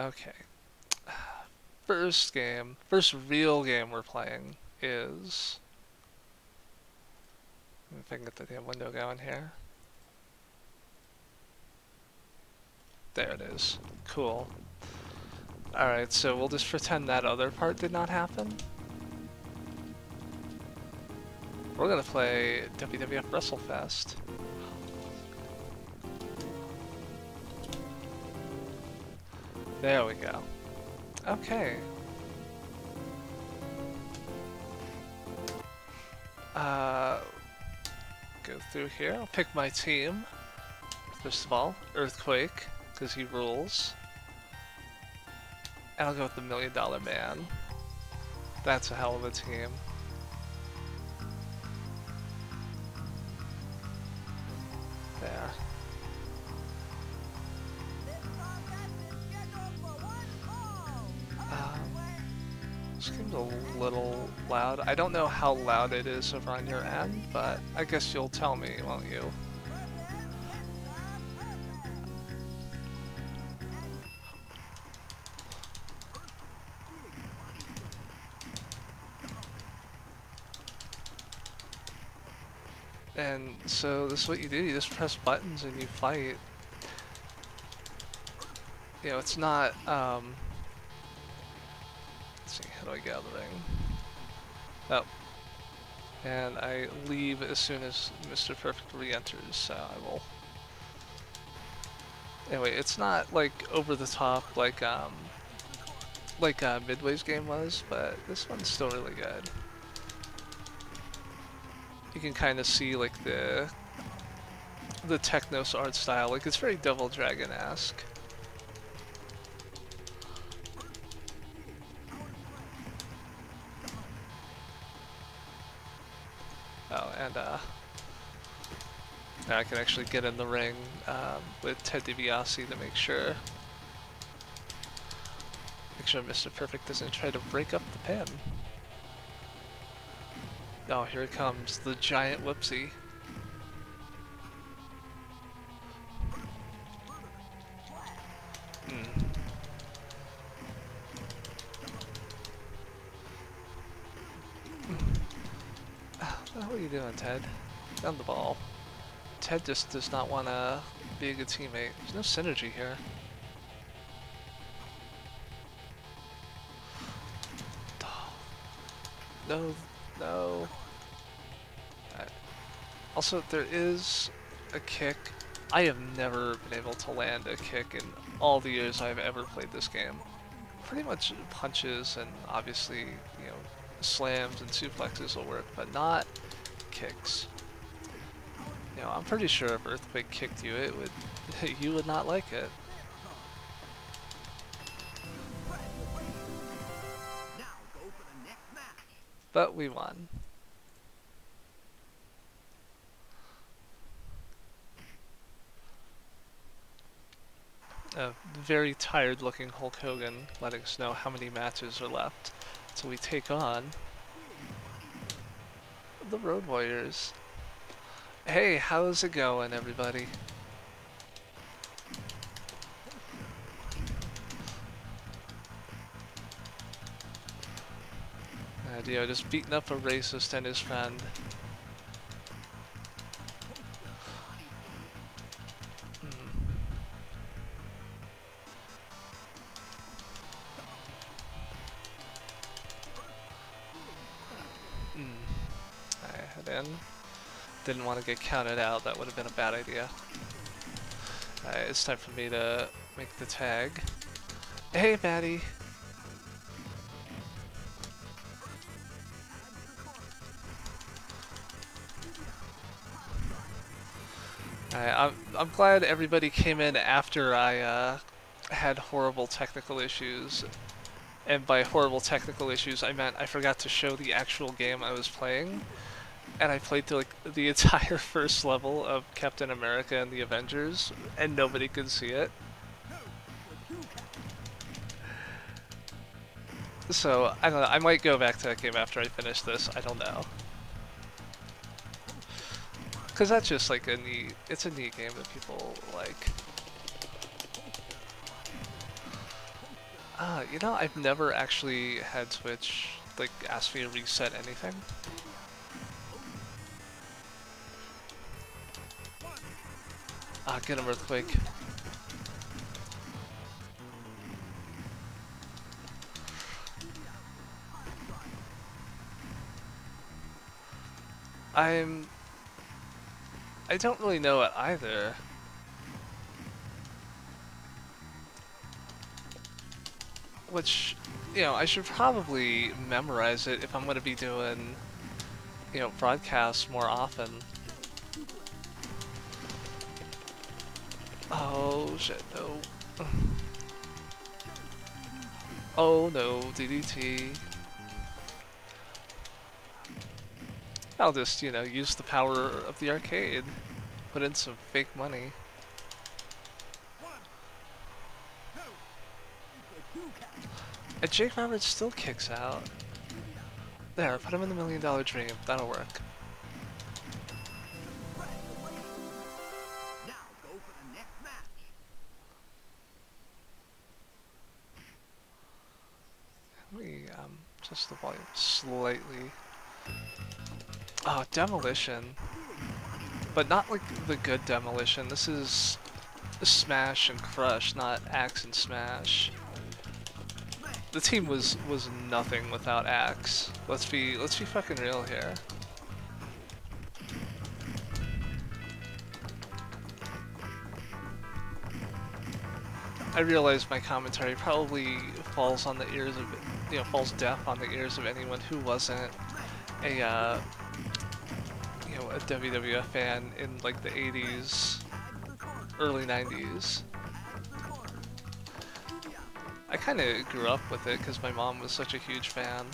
Okay. First real game we're playing is... If I can get the damn window going here. There it is. Cool. Alright, so we'll just pretend that other part did not happen. We're gonna play WWF WrestleFest. There we go. Okay. Go through here. I'll pick my team. First of all, Earthquake, because he rules. And I'll go with the $1 Million Man. That's a hell of a team. There. This game's a little loud. I don't know how loud it is over on your end, but I guess you'll tell me, won't you? And so this is what you do, you just press buttons and you fight. You know, it's not, let's see, how do I get out of the ring? Oh. And I leave as soon as Mr. Perfect re-enters, so I will... Anyway, it's not like over the top like Midway's game was, but this one's still really good. You can kind of see like the Technos art style, like it's very Double Dragon-esque. Oh, and now I can actually get in the ring with Ted DiBiase to make sure Mr. Perfect doesn't try to break up the pin. Oh, here it comes, the giant whoopsie. What are you doing, Ted? Down the ball. Ted just does not want to be a good teammate. There's no synergy here. No, no. Also, there is a kick. I have never been able to land a kick in all the years I've ever played this game. Pretty much punches and obviously, you know, slams and suplexes will work, but not kicks. You know, I'm pretty sure if Earthquake kicked you, it would you would not like it. But we won. A very tired looking Hulk Hogan letting us know how many matches are left. So we take on the Road Warriors. Hey, how's it going, everybody? Dio just beating up a racist and his friend. I head in. Didn't want to get counted out, that would have been a bad idea. It's time for me to make the tag. Hey, Maddie! I'm glad everybody came in after I had horrible technical issues. And by horrible technical issues, I meant I forgot to show the actual game I was playing. And I played through like the entire first level of Captain America and the Avengers, and nobody could see it. So, I don't know, I might go back to that game after I finish this, I don't know. Because that's just like it's a neat game that people like. You know, I've never actually had Twitch like ask me to reset anything. Get him, Earthquake. I don't really know it either. Which, you know, I should probably memorize it if I'm going to be doing, you know, broadcasts more often. Oh shit, no. Oh no, DDT. I'll just, you know, use the power of the arcade. Put in some fake money. And Jake Roberts still kicks out. There, put him in the $1 Million Dream. That'll work. Let me just the volume slightly. Oh, Demolition. But not like the good Demolition. This is Smash and Crush, not Axe and Smash. The team was nothing without Axe. Let's be fucking real here. I realize my commentary probably falls on the ears of, you know, falls deaf on the ears of anyone who wasn't a, you know, a WWF fan in like the 80s, early 90s. I kind of grew up with it because my mom was such a huge fan,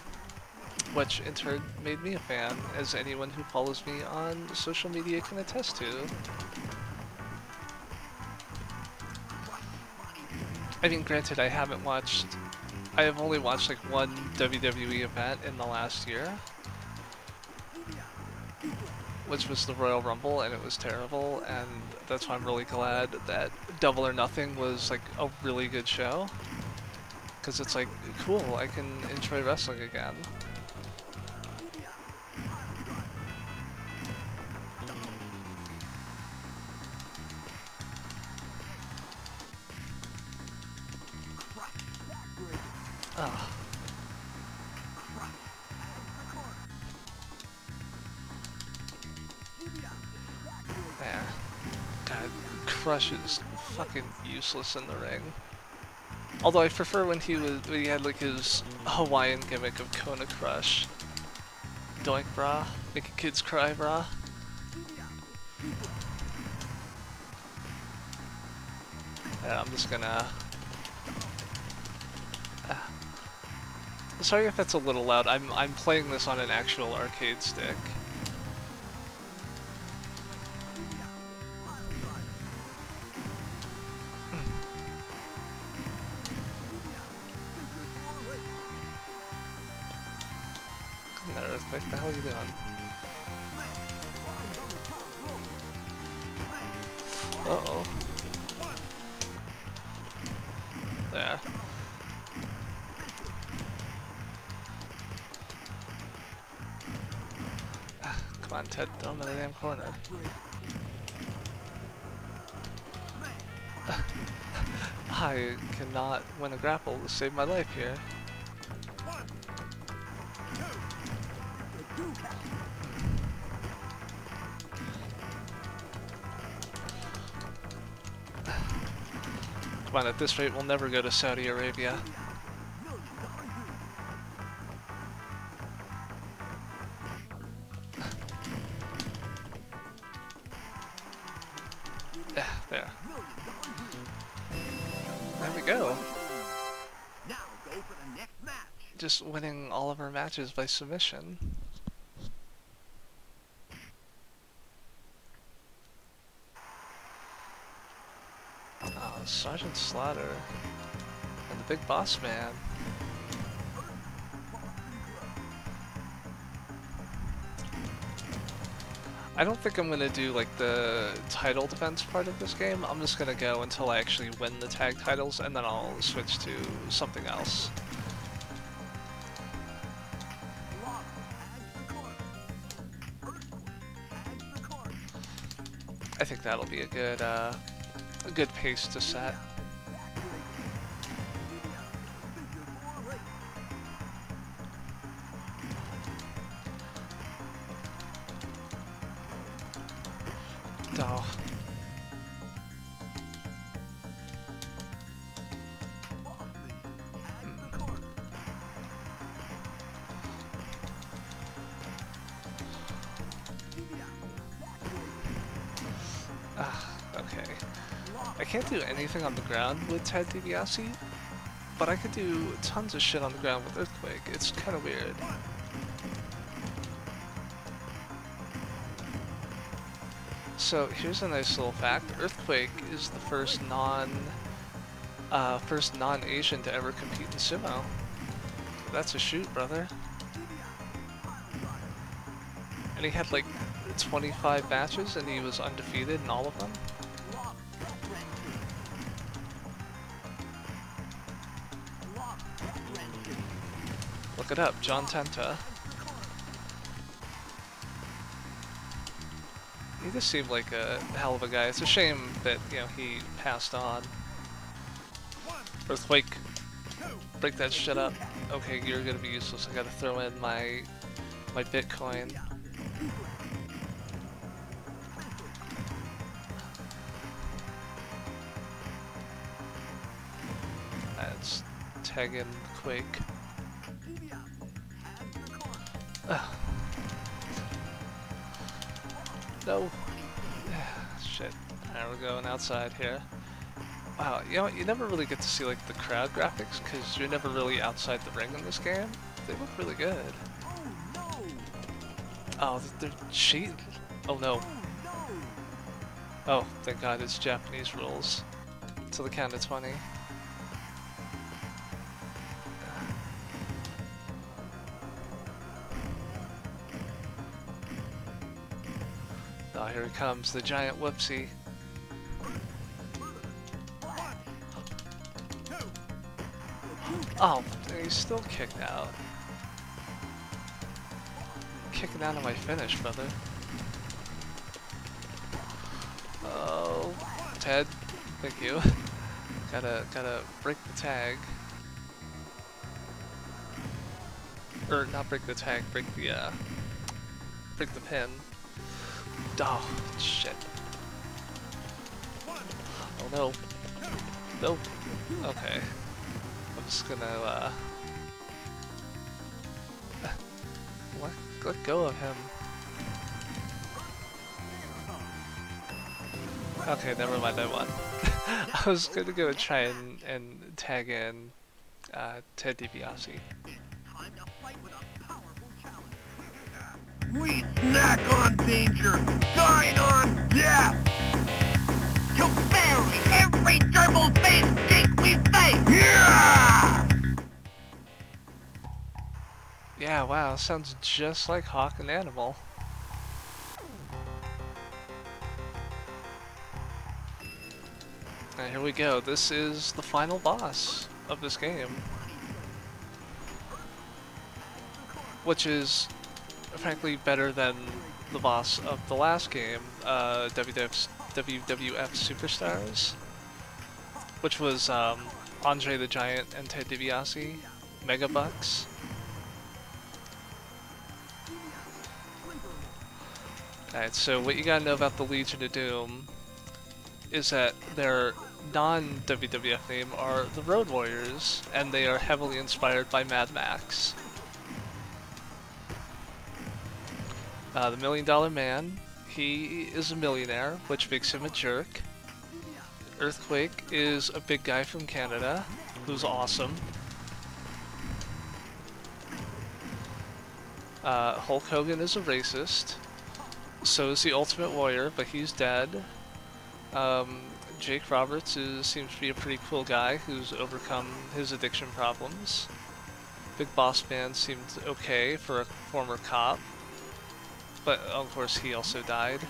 which in turn made me a fan, as anyone who follows me on social media can attest to. I mean, granted, I have only watched like one WWE event in the last year, which was the Royal Rumble, and it was terrible, and that's why I'm really glad that Double or Nothing was like a really good show. Because it's like, cool, I can enjoy wrestling again. Oh. Yeah. God, Crush is fucking useless in the ring. Although I prefer when he had like his Hawaiian gimmick of Kona Crush. Doink brah, making kids cry brah. Yeah, I'm just gonna... Sorry if that's a little loud, I'm playing this on an actual arcade stick. Earthquake, what the hell are you doing? Uh-oh. There. Come on, Ted, throw him in the damn corner. I cannot win a grapple to save my life here. Come on, at this rate, we'll never go to Saudi Arabia. There. There we go. Just winning all of our matches by submission. Oh, Sergeant Slaughter and the Big Boss Man. I don't think I'm gonna do like the title defense part of this game. I'm just gonna go until I actually win the tag titles, and then I'll switch to something else. I think that'll be a good pace to set. Oh. Okay. I can't do anything on the ground with Ted DiBiase, but I could do tons of shit on the ground with Earthquake. It's kind of weird. So here's a nice little fact. Earthquake is the first non-Asian to ever compete in sumo. That's a shoot, brother. And he had like 25 matches and he was undefeated in all of them. Look it up, John Tenta. He just seemed like a hell of a guy. It's a shame that, you know, he passed on. Earthquake. Break that shit up. Okay, you're gonna be useless. I gotta throw in my Bitcoin. Let's tag in Quake. No. Shit. Alright, we're going outside here. Wow, you know, you never really get to see like the crowd graphics because you're never really outside the ring in this game. They look really good. Oh, they're cheating. Oh no. Oh, thank God it's Japanese rules. To the count of 20. Oh, here it comes, the giant whoopsie. Oh, he's still kicked out. Kicking out of my finish, brother. Oh, Ted, thank you. Gotta break the tag. Or not break the tag, break the pin. Oh, shit. Oh no. Nope. Okay. I'm just gonna, let go of him. Okay, never mind, I won. I was gonna go try and tag in, Ted DiBiase. We snack on danger, dine on death! To bury every double-faced geek we face! Yeah! Yeah, wow, sounds just like Hawk and Animal. Alright, here we go. This is the final boss of this game. Which is, frankly, better than the boss of the last game, WWF Superstars, which was Andre the Giant and Ted DiBiase, Megabucks. Alright, so what you gotta know about the Legion of Doom is that their non-WWF name are the Road Warriors, and they are heavily inspired by Mad Max. The $1 Million Man, he is a millionaire, which makes him a jerk. Earthquake is a big guy from Canada, who's awesome. Hulk Hogan is a racist. So is the Ultimate Warrior, but he's dead. Jake Roberts seems to be a pretty cool guy who's overcome his addiction problems. Big Boss Man seemed okay for a former cop. but of course he also died.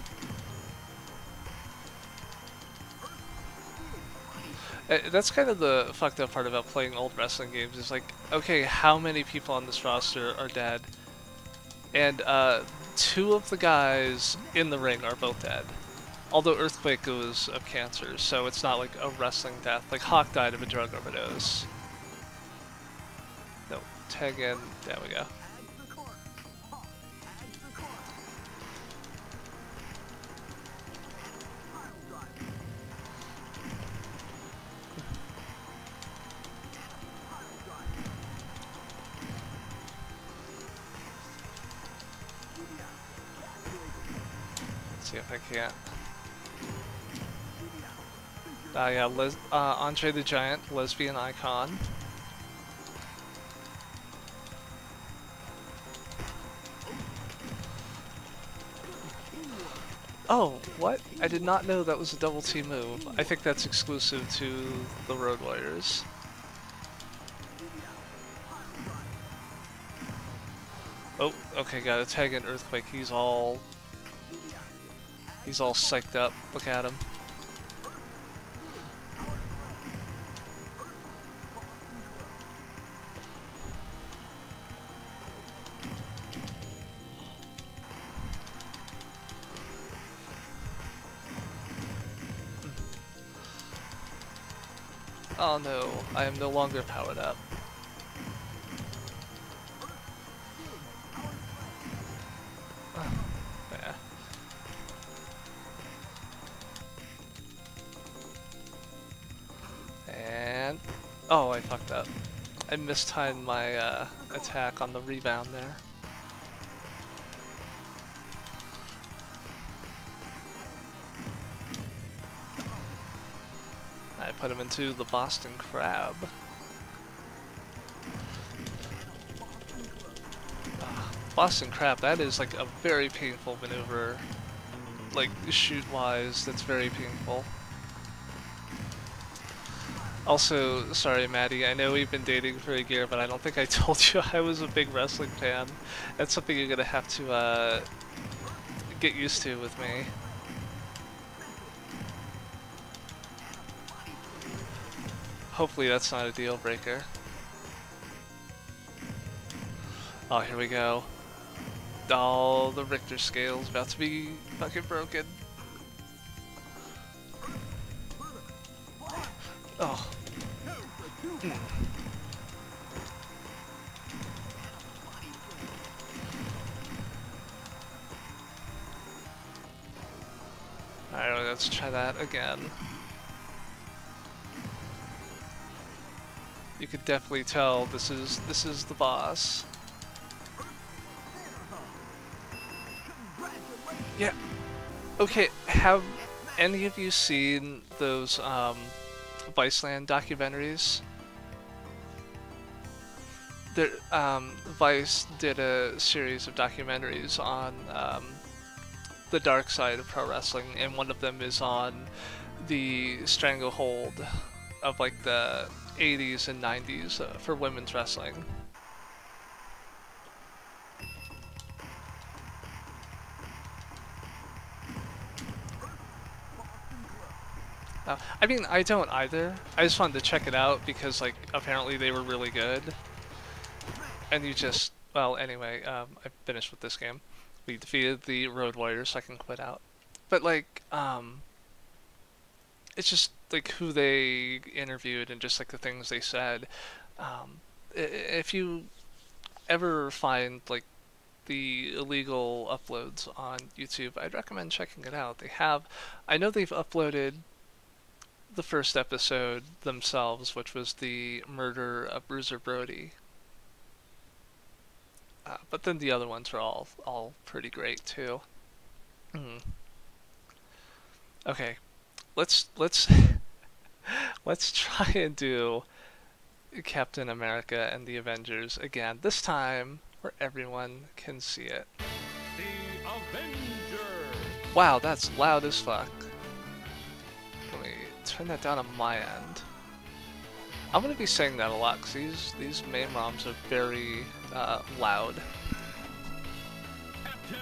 That's kind of the fucked up part about playing old wrestling games is like, okay, how many people on this roster are dead? And two of the guys in the ring are both dead. Although Earthquake was of cancer, so it's not like a wrestling death. Like Hawk died of a drug overdose. No, tag in. There we go. Let's see if I can't. Yeah, Andre the Giant, lesbian icon. Oh, what? I did not know that was a double T move. I think that's exclusive to the Road Warriors. Oh, okay, got a tag in Earthquake. He's all psyched up. Look at him. Oh no, I am no longer powered up. Yeah. And oh, I fucked up. I mistimed my attack on the rebound there. I put him into the Boston Crab. Boston Crab, that is like a very painful maneuver. Like, shoot-wise, that's very painful. Also, sorry Maddie, I know we've been dating for a year, but I don't think I told you I was a big wrestling fan. That's something you're gonna have to get used to with me. Hopefully that's not a deal breaker. Oh, here we go. Oh, the Richter scale's about to be fucking broken. Oh. Alright, let's try that again. You could definitely tell this is the boss. Yeah. Okay, have any of you seen those Viceland documentaries? There, Vice did a series of documentaries on the dark side of pro wrestling, and one of them is on the stranglehold of like the 80s and 90s for women's wrestling. I mean, I don't either. I just wanted to check it out because, like, apparently they were really good. And you just, well, anyway, I finished with this game. We defeated the Road Warriors, so I can quit out. But, like, it's just, like, who they interviewed and just, like, the things they said. If you ever find, like, the illegal uploads on YouTube, I'd recommend checking it out. They have, I know they've uploaded the first episode themselves, which was the murder of Bruiser Brody. But then the other ones are all pretty great too. Okay, let's let's try and do Captain America and the Avengers again. This time where everyone can see it. The Avenger. Wow, that's loud as fuck. Let me turn that down on my end. I'm gonna be saying that a lot because these main ROMs are very loud. Captain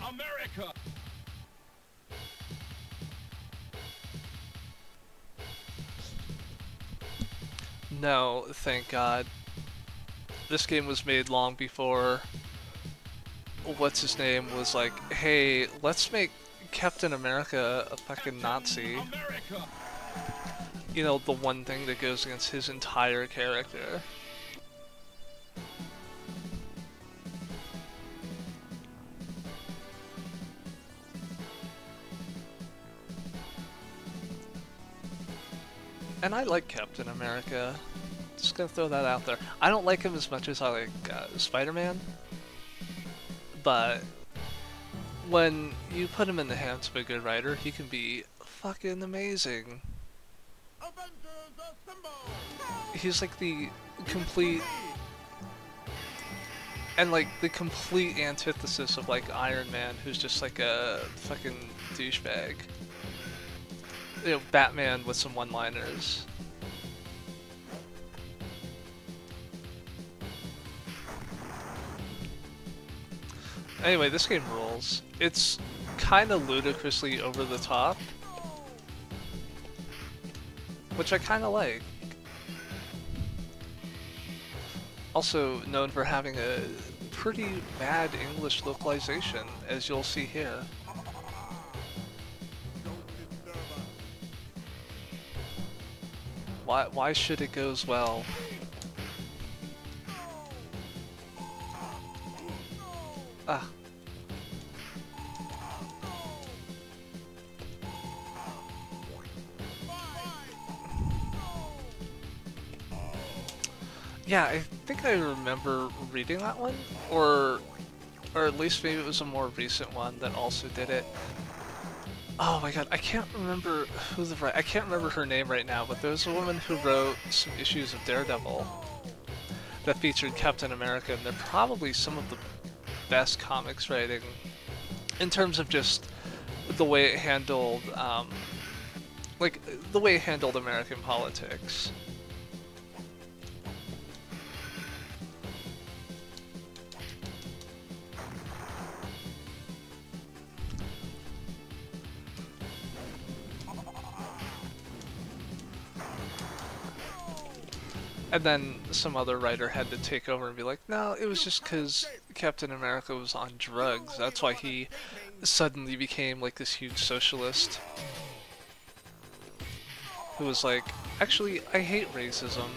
America. America! No, thank God. This game was made long before what's his name was like, hey, let's make Captain America a fucking Nazi. America! You know, the one thing that goes against his entire character. And I like Captain America. Just gonna throw that out there. I don't like him as much as I like Spider-Man, but when you put him in the hands of a good writer, he can be fucking amazing. Avengers assemble! He's like the complete and like the complete antithesis of like Iron Man, who's just like a fucking douchebag. You know, Batman with some one-liners. Anyway, this game rules. It's kind of ludicrously over the top, which I kind of like. Also known for having a pretty bad English localization, as you'll see here. Why should it goes well? Ah. Yeah, I think I remember reading that one, or at least maybe it was a more recent one that also did it. Oh my god, I can't remember I can't remember her name right now, but there was a woman who wrote some issues of Daredevil that featured Captain America, and they're probably some of the best comics writing in terms of just the way it handled, like, the way it handled American politics. And then some other writer had to take over and be like, no, it was just because Captain America was on drugs. That's why he suddenly became like this huge socialist. Who was like, actually, I hate racism.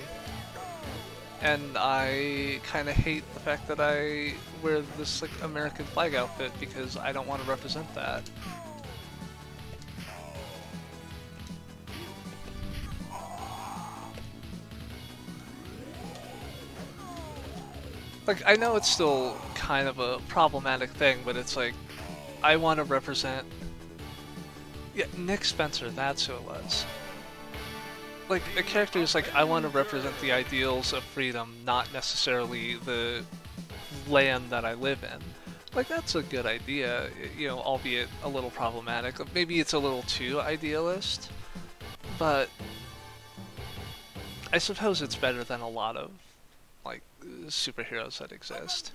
And I kind of hate the fact that I wear this like American flag outfit because I don't want to represent that. Like, I know it's still kind of a problematic thing, but it's like, I want to represent... Yeah, Nick Spencer, that's who it was. Like, a character is like, I want to represent the ideals of freedom, not necessarily the land that I live in. Like, that's a good idea, you know, albeit a little problematic. Maybe it's a little too idealist, but I suppose it's better than a lot of like superheroes that exist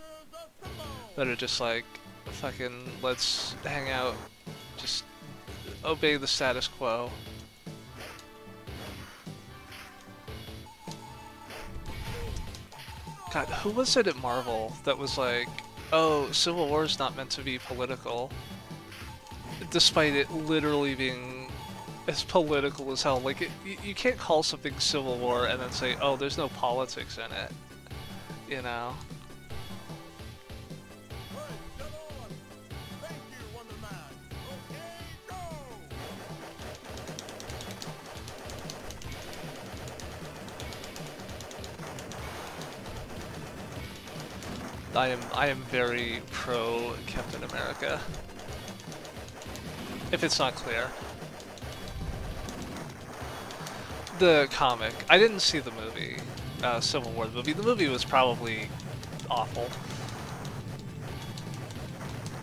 that are just like, fucking, let's hang out, just obey the status quo. God, who was it at Marvel that was like, oh, Civil War is not meant to be political, despite it literally being as political as hell. Like, you can't call something Civil War and then say, oh, there's no politics in it. You know? I am very pro Captain America. If it's not clear. The comic. I didn't see the movie. Civil War movie. The movie was probably awful.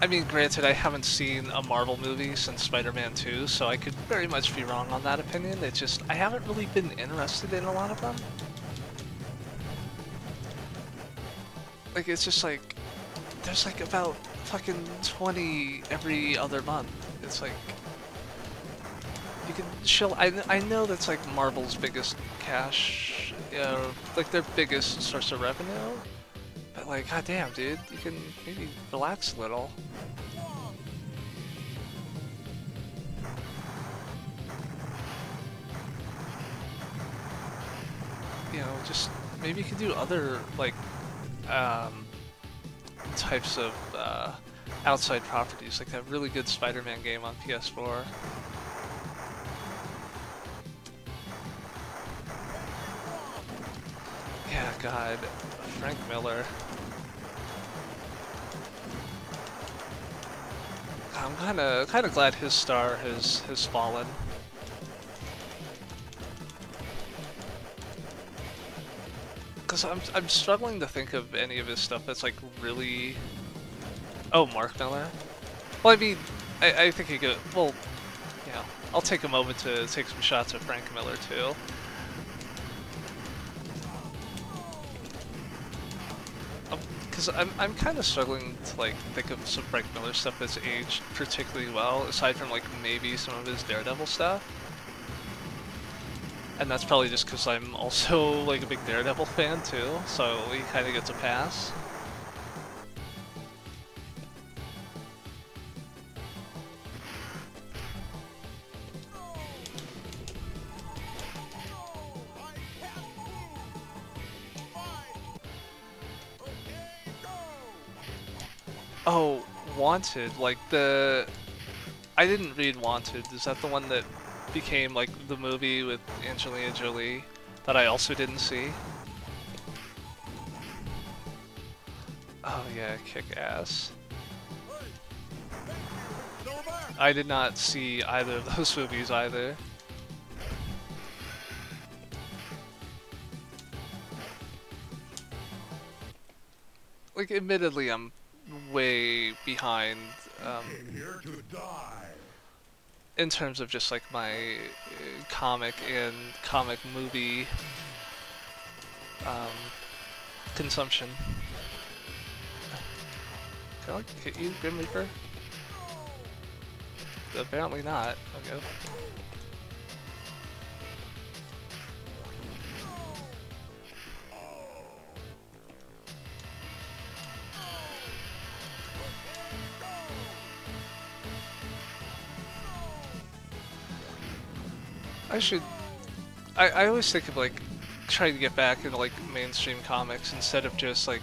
I mean, granted, I haven't seen a Marvel movie since Spider-Man 2, so I could very much be wrong on that opinion. It's just, I haven't really been interested in a lot of them. Like, it's just like, there's like about fucking 20 every other month. It's like, you can chill. I know that's like Marvel's biggest cash, like their biggest source of revenue, but like, goddamn, dude, you can maybe relax a little. You know, just maybe you could do other like types of outside properties, like that really good Spider-Man game on PS4. Yeah, God, Frank Miller. I'm kind of glad his star has fallen. Because I'm struggling to think of any of his stuff that's like really. Oh, Mark Miller. Well, I mean, I think he could. Well, you know, I'll take a moment to take some shots at Frank Miller too. Because I'm kind of struggling to like think of some Frank Miller stuff that's aged particularly well, aside from like maybe some of his Daredevil stuff. And that's probably just because I'm also like a big Daredevil fan too, so he kind of gets a pass. Oh, Wanted, like the... I didn't read Wanted. Is that the one that became like the movie with Angelina Jolie that I also didn't see? Oh yeah, kick ass. I did not see either of those movies either. Like, admittedly, I'm way behind in terms of just like my comic and comic movie consumption. Can I like, hit you, Grim Reaper? Apparently not. Okay. I always think of like trying to get back into like mainstream comics instead of just like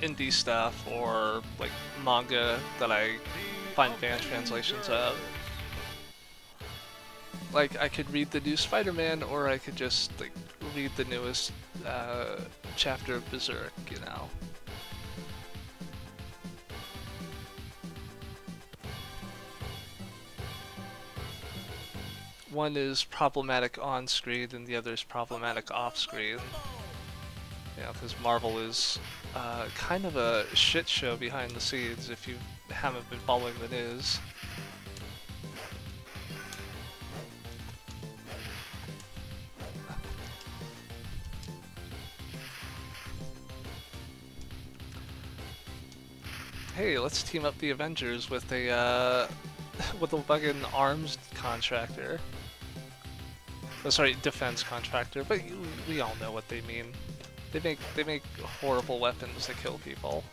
indie stuff or like manga that I find fan translations of. Like I could read the new Spider-Man or I could just like read the newest chapter of Berserk, you know. One is problematic on screen and the other is problematic off screen. You know, because Marvel is kind of a shit show behind the scenes if you haven't been following the news. Hey, let's team up the Avengers with a with a fucking arms contractor. Oh, sorry, defense contractor, but we all know what they mean. They make horrible weapons that kill people.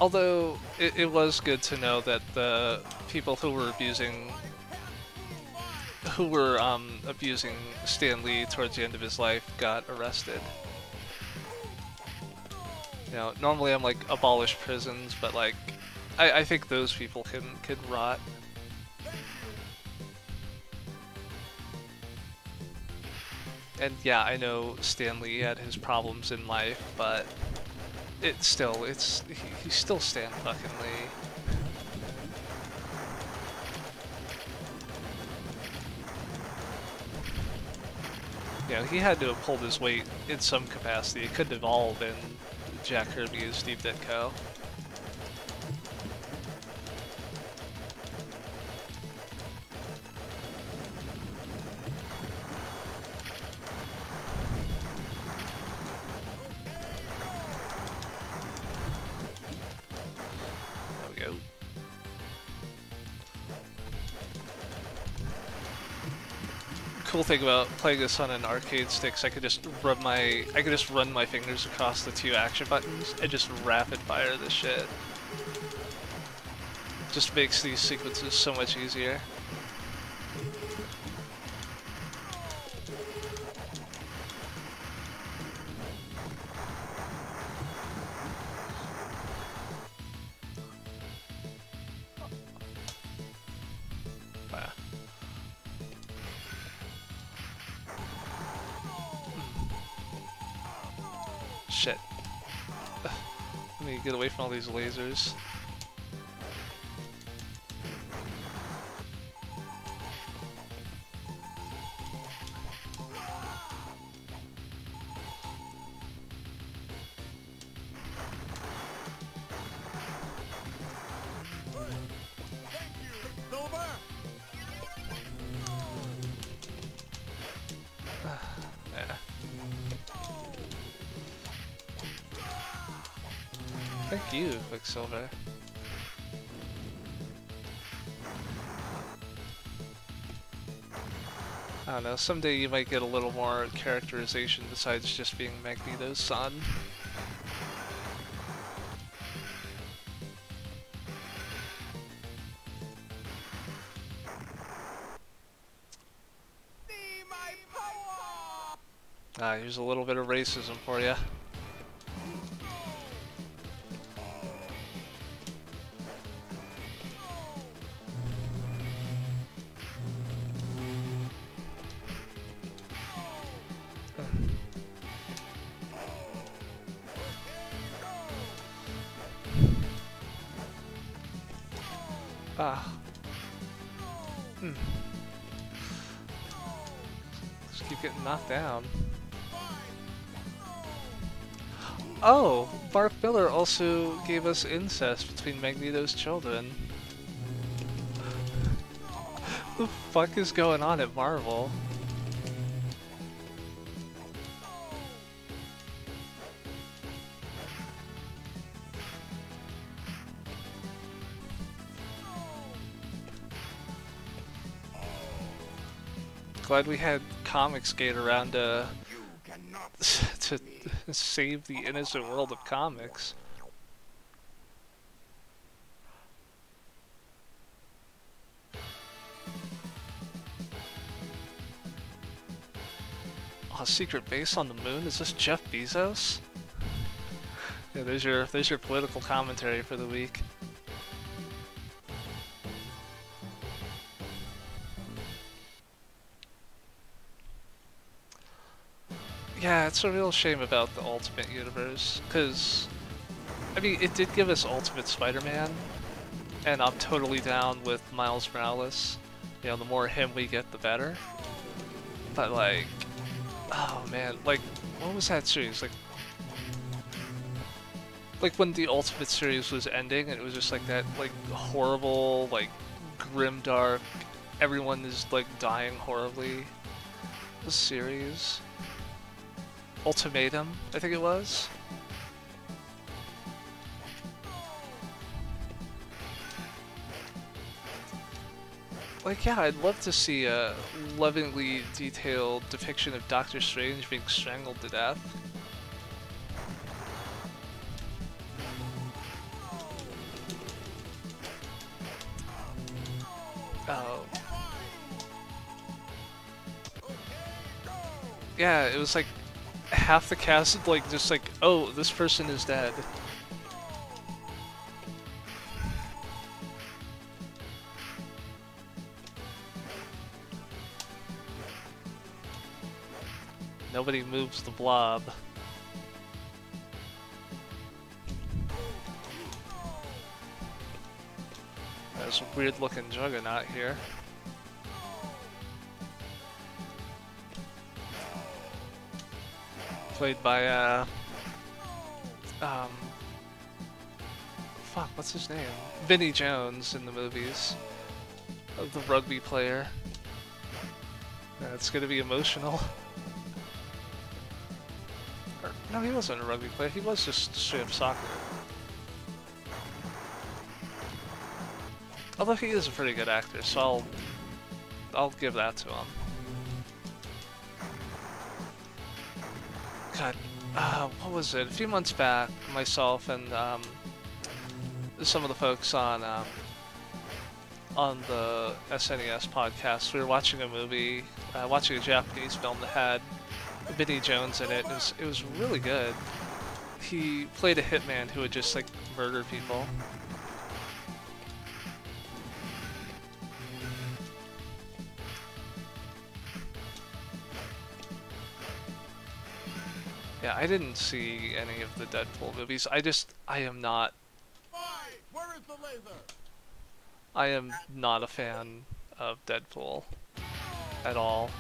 Although it was good to know that the people who were abusing Stan Lee towards the end of his life got arrested. You know, normally I'm like abolish prisons, but like I think those people can rot. And yeah, I know Stan Lee had his problems in life, but he's still Stan fucking Lee. Yeah, he had to have pulled his weight in some capacity. It couldn't have all been Jack Kirby as Steve Ditko. cool thing about playing this on an arcade stick is I could just run my fingers across the two action buttons and just rapid fire this shit. Just makes these sequences so much easier. Shit. Let me get away from all these lasers. Thank you, Quicksilver. I don't know, someday you might get a little more characterization besides just being Magneto's son. Here's a little bit of racism for you. Just keep getting knocked down. Oh, Mark Miller also gave us incest between Magneto's children. What the fuck is going on at Marvel? Glad we had Comicsgate around to save the innocent world of comics. Oh, secret base on the moon? Is this Jeff Bezos? Yeah, there's your political commentary for the week. Yeah, it's a real shame about the Ultimate Universe, because, I mean, it did give us Ultimate Spider-Man, and I'm totally down with Miles Morales. You know, the more him we get, the better. But, like, oh man, like, what was that series? Like when the Ultimate series was ending, and it was just like that, like, horrible, like, grimdark, everyone is, like, dying horribly, the series. Ultimatum, I think it was. Like, yeah, I'd love to see a lovingly detailed depiction of Doctor Strange being strangled to death. Oh. Yeah, it was like half the cast, like, just like, oh, this person is dead. Nobody moves the blob. There's a weird looking juggernaut here. Played by, fuck, what's his name? Vinnie Jones in the movies. The rugby player. Yeah, it's gonna be emotional. Or, no, he wasn't a rugby player, he was just straight up soccer. Although he is a pretty good actor, so I'll give that to him. God, what was it? A few months back, myself and some of the folks on the SNES podcast, we were watching a movie, watching a Japanese film that had Vinnie Jones in it. It was really good. He played a hitman who would just like murder people. Yeah, I didn't see any of the Deadpool movies. I am not. Where is the laser? I am not a fan of Deadpool at all.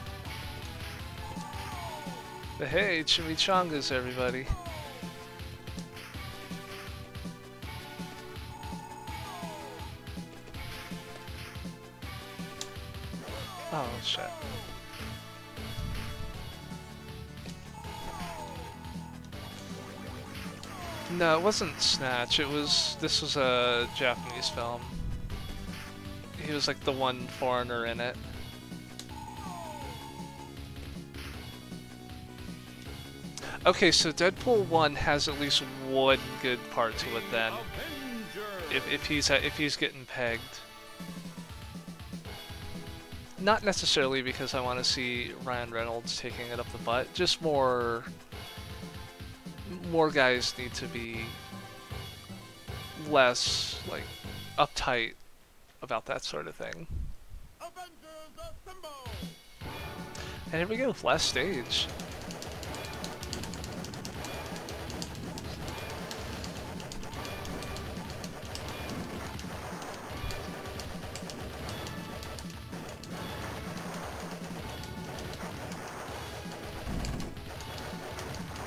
But hey, chimichangas, everybody. Oh, shit. No, it wasn't Snatch. This was a Japanese film. He was like the one foreigner in it. Okay, so Deadpool 1 has at least one good part to it then. If he's getting pegged. Not necessarily because I want to see Ryan Reynolds taking it up the butt, just more guys need to be less like uptight about that sort of thing. And here we go, last stage.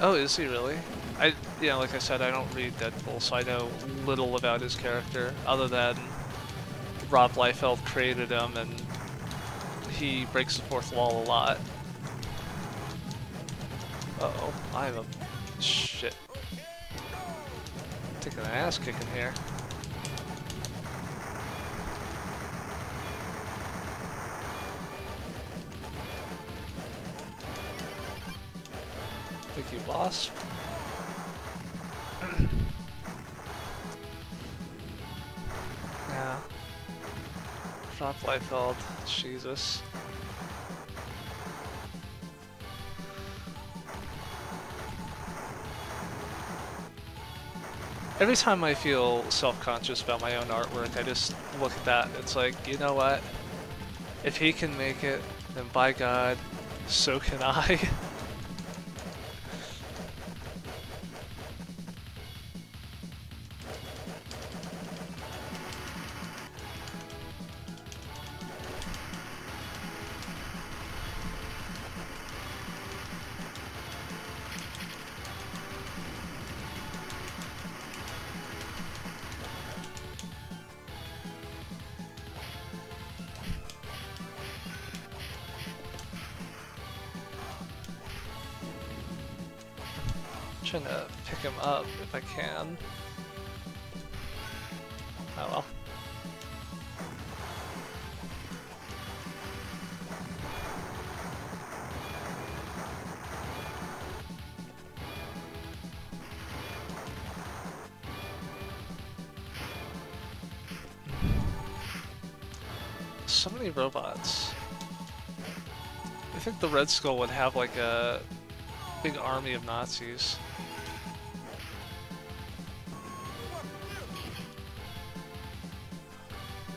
Oh, is he really? Like I said, I don't read Deadpool, so I know little about his character, other than Rob Liefeld created him, and he breaks the fourth wall a lot. Uh-oh, I'm a... shit. Taking an ass kicking here. Thank you, boss. Yeah. Rob Liefeld, Jesus. Every time I feel self-conscious about my own artwork, I just look at that and it's like, you know what? If he can make it, then by God, so can I. Trying to pick him up if I can. Oh well. So many robots. I think the Red Skull would have like a big army of Nazis.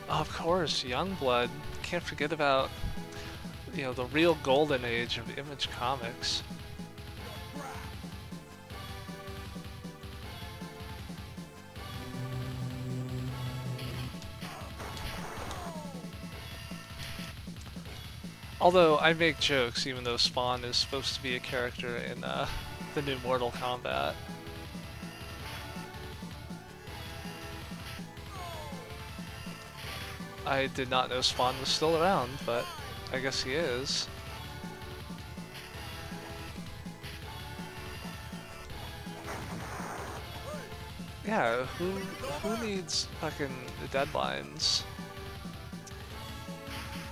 Of course, Youngblood. Can't forget about, the real golden age of Image Comics. Although I make jokes, even though Spawn is supposed to be a character in the new Mortal Kombat. I did not know Spawn was still around, but I guess he is. Yeah, who needs fucking deadlines?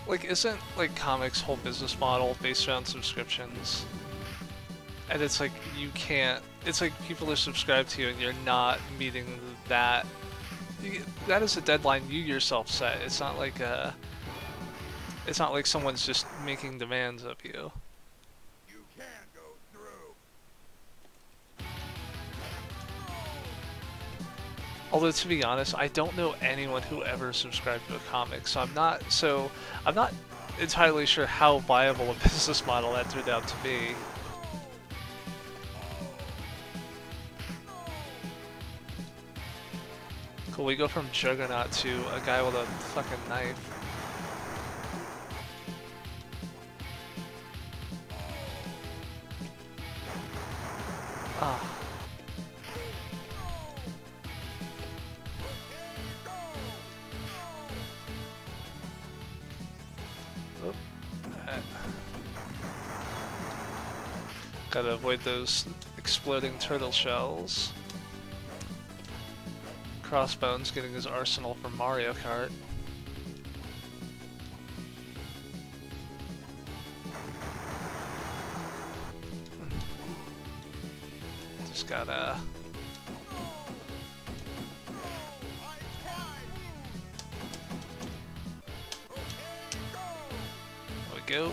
Like, isn't like comics' whole business model based around subscriptions? And it's like you can't. It's like people are subscribed to you, and you're not meeting that. That is a deadline you yourself set. It's not like It's not like someone's just making demands of you. You can't go through. Although to be honest, I don't know anyone who ever subscribed to a comic, so I'm not entirely sure how viable a business model that turned out to be. Cool, we go from Juggernaut to a guy with a fucking knife. Ah. Oh. Gotta avoid those exploding turtle shells. Crossbones getting his arsenal from Mario Kart. Just gotta... There we go.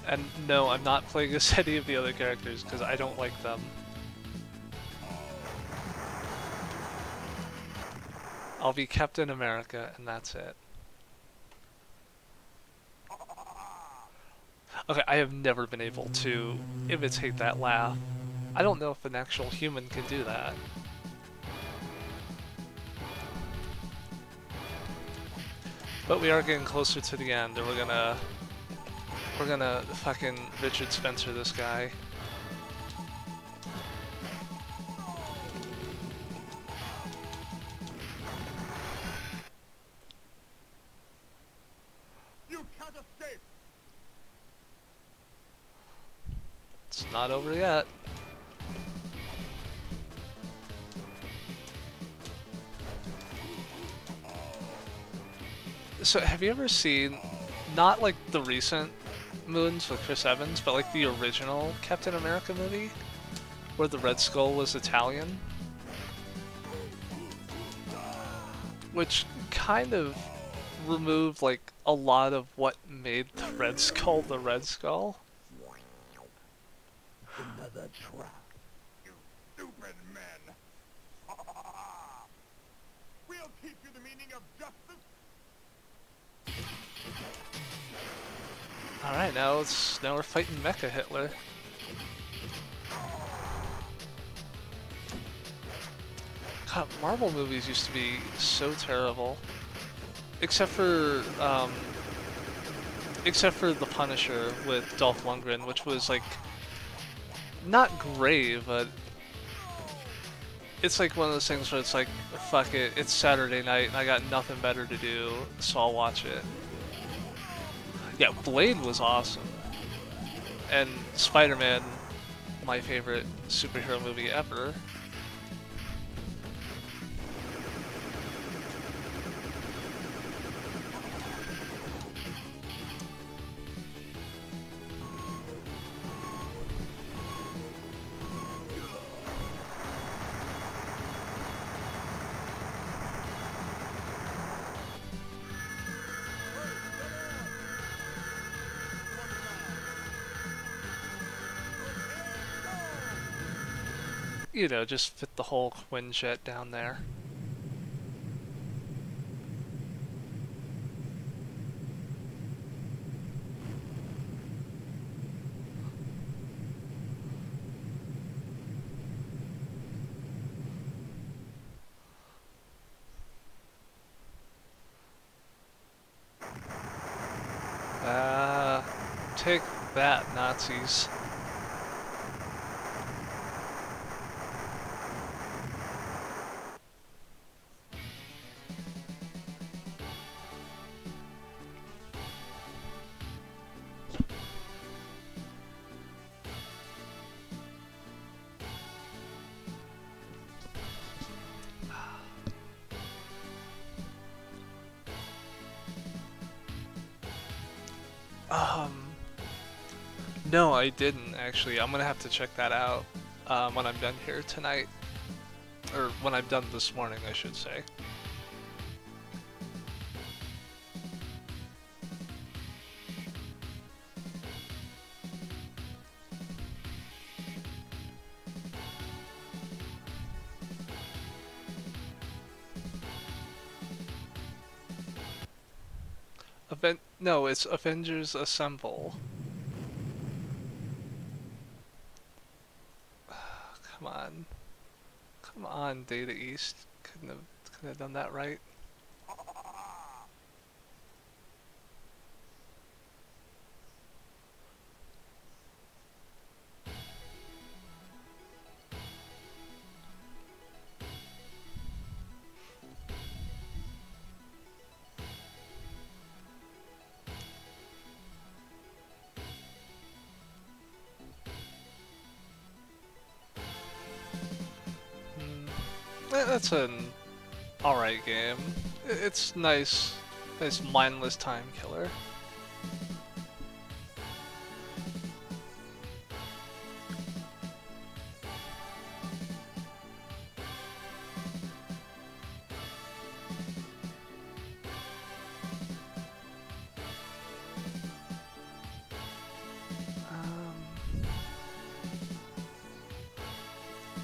And no, I'm not playing as any of the other characters because I don't like them. I'll be Captain America and that's it. Okay, I have never been able to imitate that laugh. I don't know if an actual human can do that. But we are getting closer to the end, and we're gonna fucking Richard Spencer this guy. You can't escape. It's not over yet. So have you ever seen, not like the recent moons with Chris Evans, but like the original Captain America movie? Where the Red Skull was Italian? Which kind of removed like a lot of what made the Red Skull the Red Skull. Another trap. You stupid men. We'll teach you the meaning of justice. Alright, now we're fighting Mecha Hitler. God, Marvel movies used to be so terrible. Except for The Punisher with Dolph Lundgren, which was like not great, but it's like one of those things where it's like, fuck it, it's Saturday night and I got nothing better to do, so I'll watch it. Yeah, Blade was awesome. And Spider-Man, my favorite superhero movie ever. You know, just fit the whole Quinjet down there. Take that, Nazis. No, I didn't actually. I'm gonna have to check that out when I'm done here tonight, or when I'm done this morning, I should say. No, it's Avengers Assemble. Come on. Come on, Data East. Couldn't have done that right. That's an alright game. It's nice. Nice mindless time killer.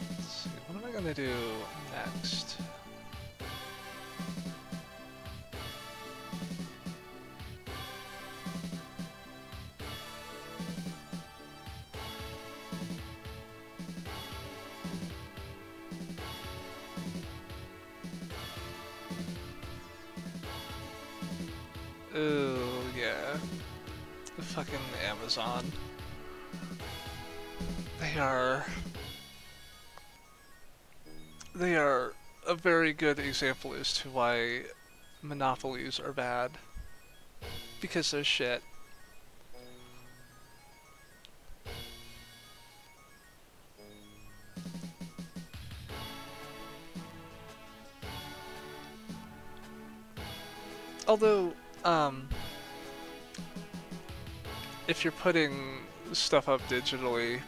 Let's see, what am I gonna do next? Oh, yeah. The fucking Amazon. They are... They are a very good example as to why monopolies are bad. Because they're shit. Although, if you're putting stuff up digitally,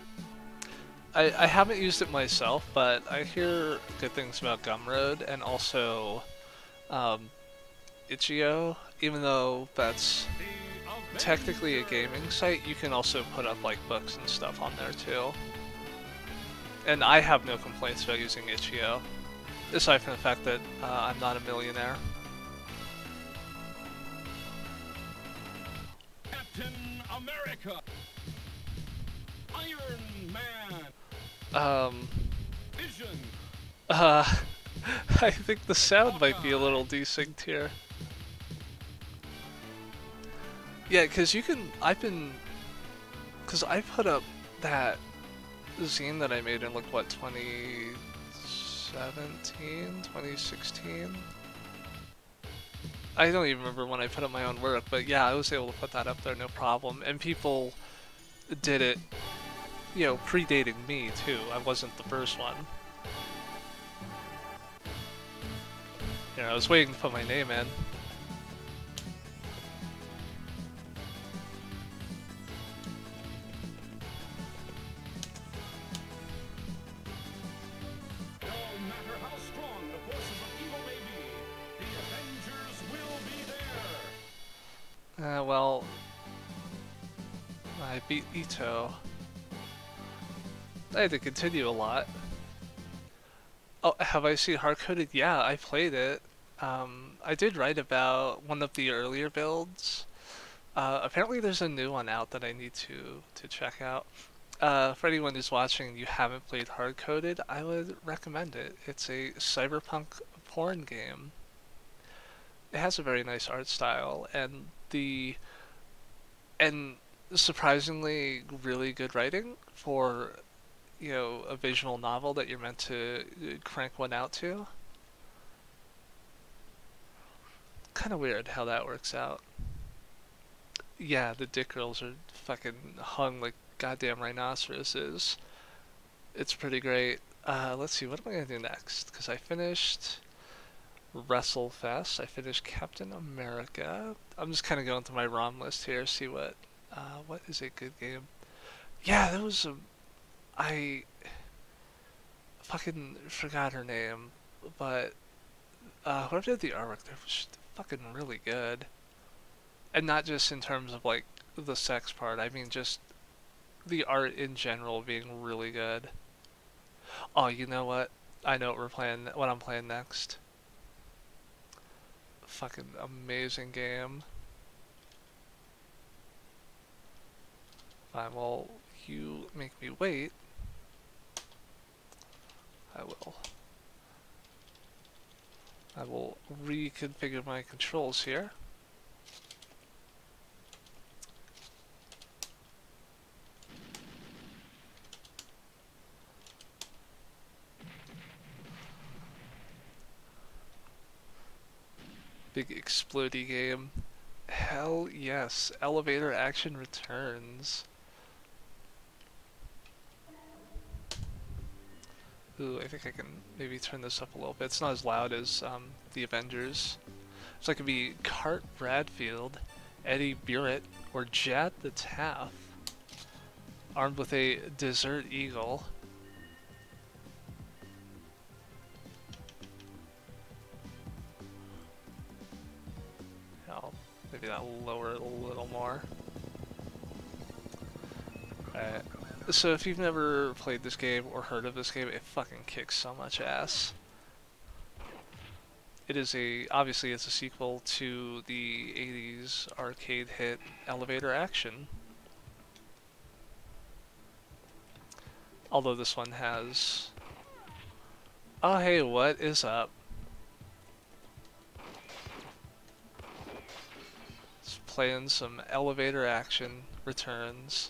I haven't used it myself, but I hear good things about Gumroad and also Itch.io. Even though that's technically a gaming site, you can also put up like books and stuff on there too. And I have no complaints about using Itch.io, aside from the fact that I'm not a millionaire. Captain America! Iron Man! Vision! I think the sound might be a little desynced here. Yeah, because because I put up that zine that I made in, like, what, 2017, 2016? I don't even remember when I put up my own work, but yeah, I was able to put that up there, no problem. And people did it, you know, predating me, too. I wasn't the first one. You know, I was waiting to put my name in. No matter how strong the forces of evil may be, the Avengers will be there! Well, I beat Ito. I had to continue a lot. Oh, have I seen hard-coded? Yeah, I played it. I did write about one of the earlier builds. Apparently there's a new one out that I need to check out. For anyone who's watching and you haven't played hard-coded, I would recommend it. It's a cyberpunk porn game. It has a very nice art style and surprisingly really good writing for, you know, a visual novel that you're meant to crank one out to. Kind of weird how that works out. Yeah, the dick girls are fucking hung like goddamn rhinoceroses. It's pretty great. Let's see, what am I gonna do next? Because I finished WrestleFest. I finished Captain America. I'm just kind of going through my ROM list here, see what is a good game. Yeah, that was I fucking forgot her name, but whoever did the artwork there was fucking really good. And not just in terms of like the sex part, I mean just the art in general being really good. Oh, you know what? I know what we're playing, what I'm playing next. Fucking amazing game. Fine, well, you make me wait. I will. I will reconfigure my controls here. Big explodey game. Hell yes, elevator action returns. Ooh, I think I can maybe turn this up a little bit. It's not as loud as the Avengers. So it could be Cart Bradfield, Eddie Burritt, or Jad the Taff, armed with a Desert Eagle. I'll maybe that'll lower it a little more. Alright. So if you've never played this game or heard of this game, it fucking kicks so much ass. It is obviously it's a sequel to the 80s arcade hit Elevator Action. Although this one has... Oh hey, what is up? It's playing some Elevator Action returns.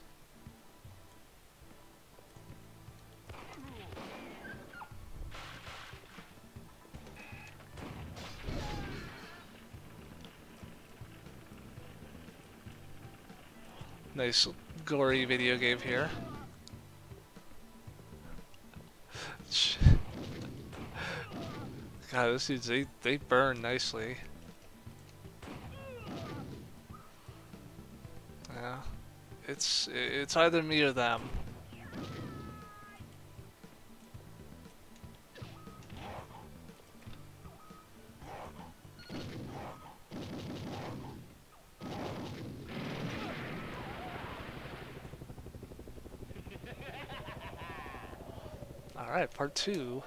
Nice gory video game here. God, those dudes, they burn nicely. Yeah. It's either me or them. Alright, part 2.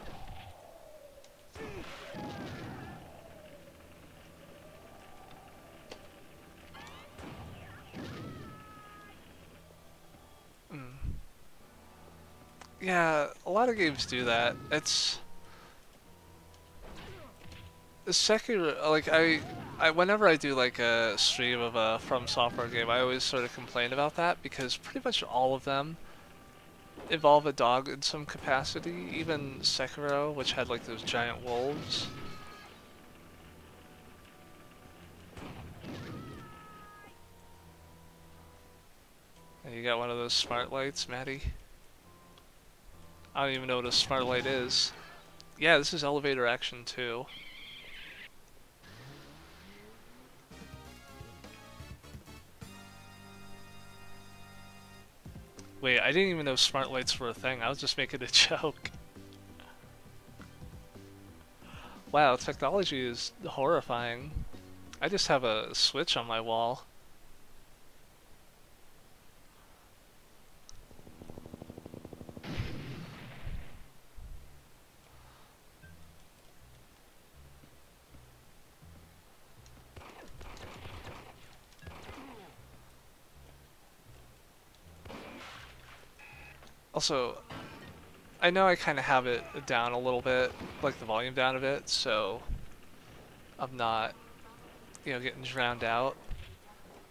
Yeah, a lot of games do that. It's... Sekiro, like, whenever I do, like, a stream of a From Software game, I always sort of complain about that, because pretty much all of them involve a dog in some capacity. Even Sekiro, which had, like, those giant wolves. And you got one of those smart lights, Maddie? I don't even know what a smart light is. Yeah, this is Elevator Action 2. Wait, I didn't even know smart lights were a thing. I was just making a joke. Wow, technology is horrifying. I just have a switch on my wall. Also, I know I kind of have it down a little bit, like the volume down a bit, so I'm not, you know, getting drowned out.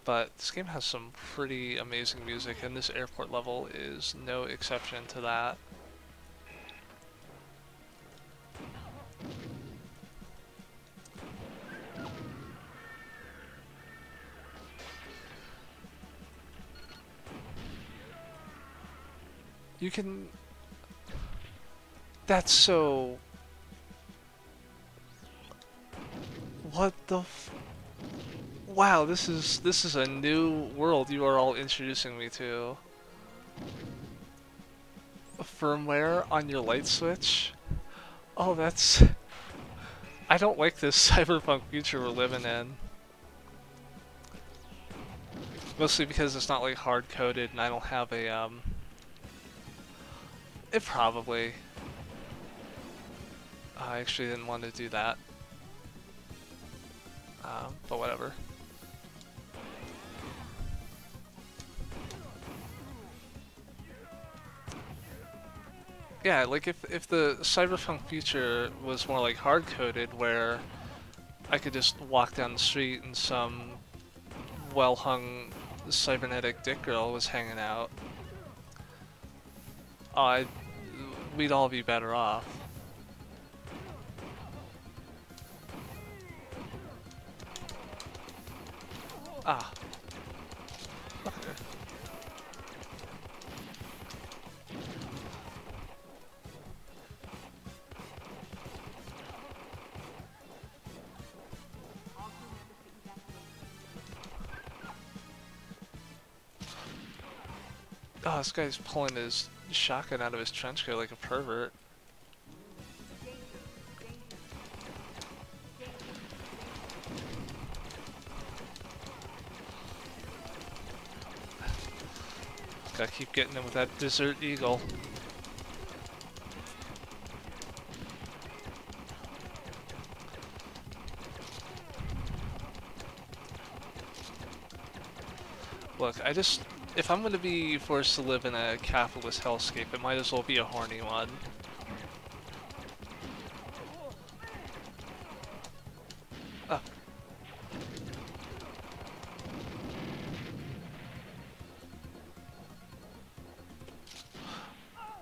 But this game has some pretty amazing music, and this airport level is no exception to that. You can... That's so... What the f... Wow, this is a new world you are all introducing me to. Firmware on your light switch? Oh, that's... I don't like this cyberpunk future we're living in. Mostly because it's not like hard-coded and I don't have a, It probably... I actually didn't want to do that. But whatever. Yeah, like if the cyberpunk future was more like hard-coded, where I could just walk down the street and some well-hung cybernetic dick girl was hanging out, I we'd all be better off. Ah. Okay. Oh, this guy's pulling his shotgun out of his trench coat like a pervert. Gotta keep getting him with that Desert Eagle. Look, if I'm gonna be forced to live in a capitalist hellscape, it might as well be a horny one. Oh.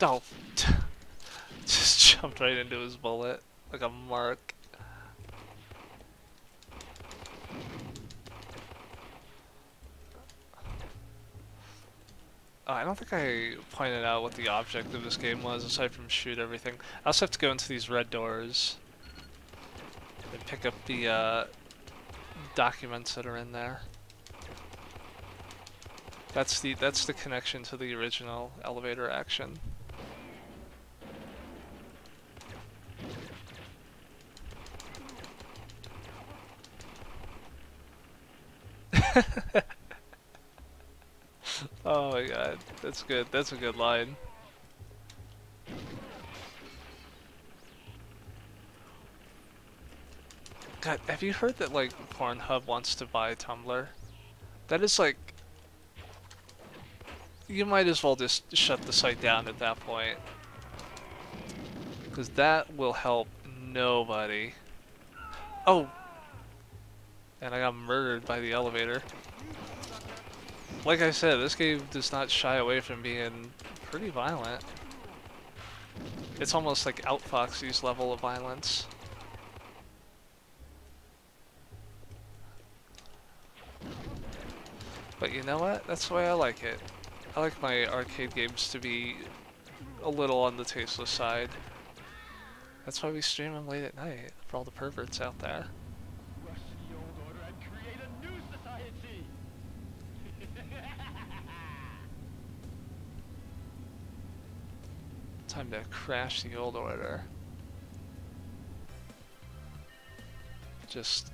Oh. Just jumped right into his bullet like a mark. I don't think I pointed out what the object of this game was, aside from shoot everything. I also have to go into these red doors and pick up the documents that are in there. That's the connection to the original elevator action. Oh my god, that's good. That's a good line. God, have you heard that like Pornhub wants to buy Tumblr? That is like, you might as well just shut the site down at that point. Because that will help nobody. Oh! And I got murdered by the elevator. Like I said, this game does not shy away from being pretty violent. It's almost like Outfoxy's level of violence. But you know what? That's the way I like it. I like my arcade games to be a little on the tasteless side. That's why we stream them late at night, for all the perverts out there. Time to crash the old order. Just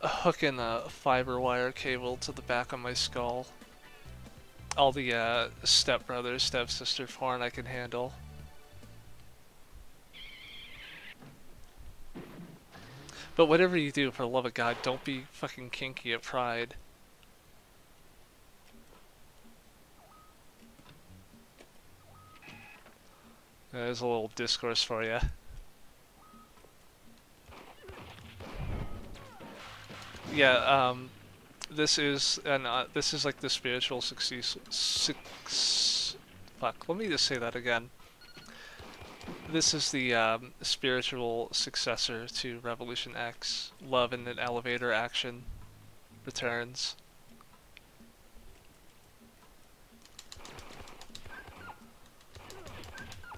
hooking a fiber wire cable to the back of my skull. All the stepbrother, stepsister porn I can handle. But whatever you do, for the love of God, don't be fucking kinky at Pride. There's a little discourse for you. Yeah, this is like the spiritual fuck, let me just say that again. This is the spiritual successor to Revolution X. Love in an Elevator Action returns.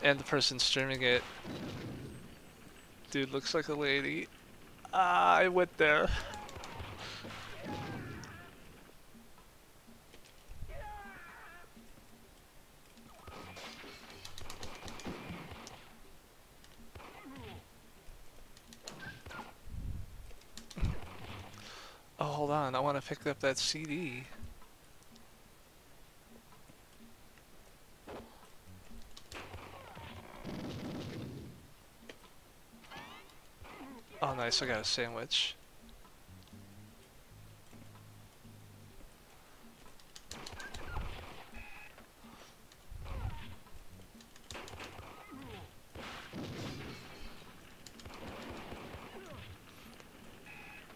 And the person streaming it, dude, looks like a lady. Ah, I went there. on, I want to pick up that CD. Oh nice, I got a sandwich.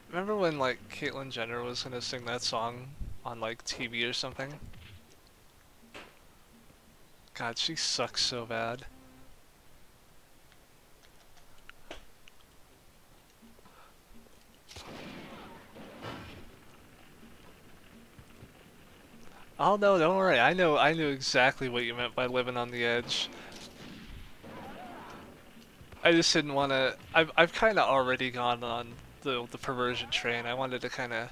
Remember when like Caitlyn Jenner was gonna sing that song on like TV or something? God, she sucks so bad. Oh no, don't worry. I knew exactly what you meant by living on the edge. I just didn't want to. I've kind of already gone on the perversion train. I wanted to kind of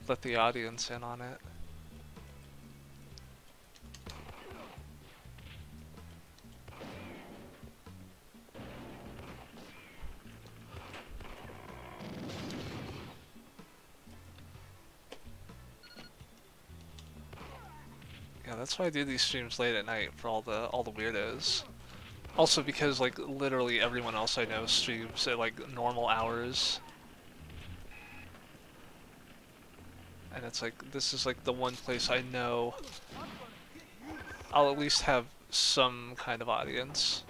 let the audience in on it. Yeah, that's why I do these streams late at night for all the weirdos. Also because like literally everyone else I know streams at like normal hours. And it's like this is like the one place I know I'll at least have some kind of audience.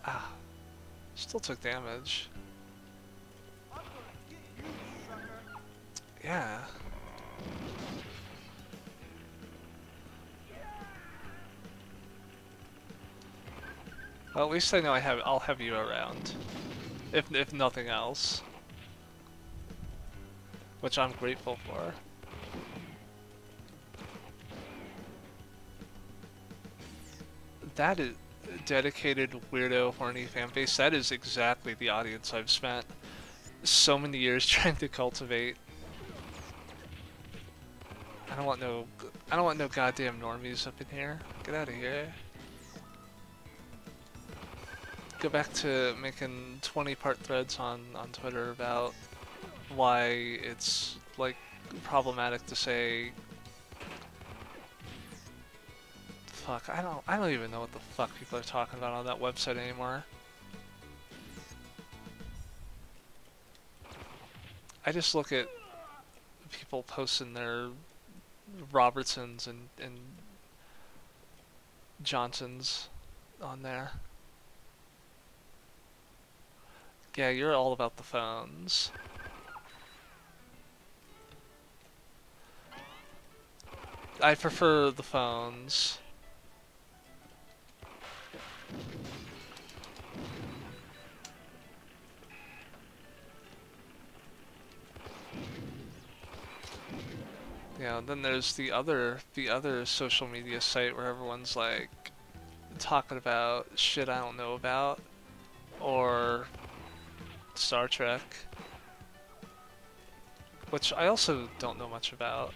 Ah, still took damage. Yeah. Well, at least I know I'll have you around. If nothing else. Which I'm grateful for. That is dedicated weirdo horny fan base. That is exactly the audience I've spent so many years trying to cultivate. I don't want no goddamn normies up in here. Get out of here. Go back to making 20-part threads on Twitter about why it's like problematic to say fuck. I don't even know what the fuck people are talking about on that website anymore. I just look at people posting their Robertsons and Johnsons on there. Yeah, you're all about the phones. I prefer the phones. Yeah, then there's the other social media site where everyone's like talking about shit I don't know about, or Star Trek, which I also don't know much about.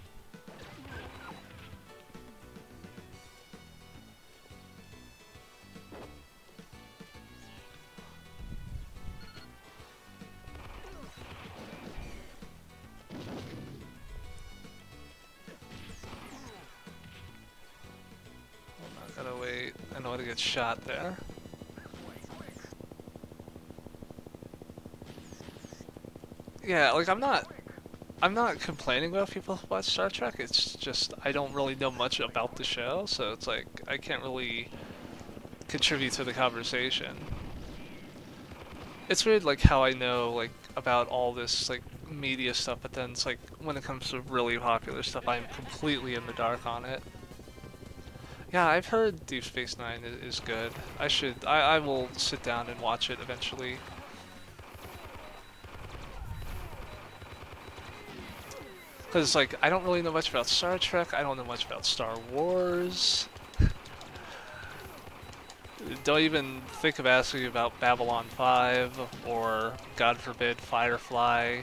I gotta wait. I know how to get shot there. Yeah, like I'm not complaining about people who watch Star Trek. It's just I don't really know much about the show, so it's like I can't really contribute to the conversation. It's weird like how I know like about all this like media stuff, but then it's like when it comes to really popular stuff, I'm completely in the dark on it. Yeah, I've heard Deep Space Nine is good. I will sit down and watch it eventually. Because, like, I don't really know much about Star Trek, I don't know much about Star Wars. Don't even think of asking about Babylon 5, or, God forbid, Firefly.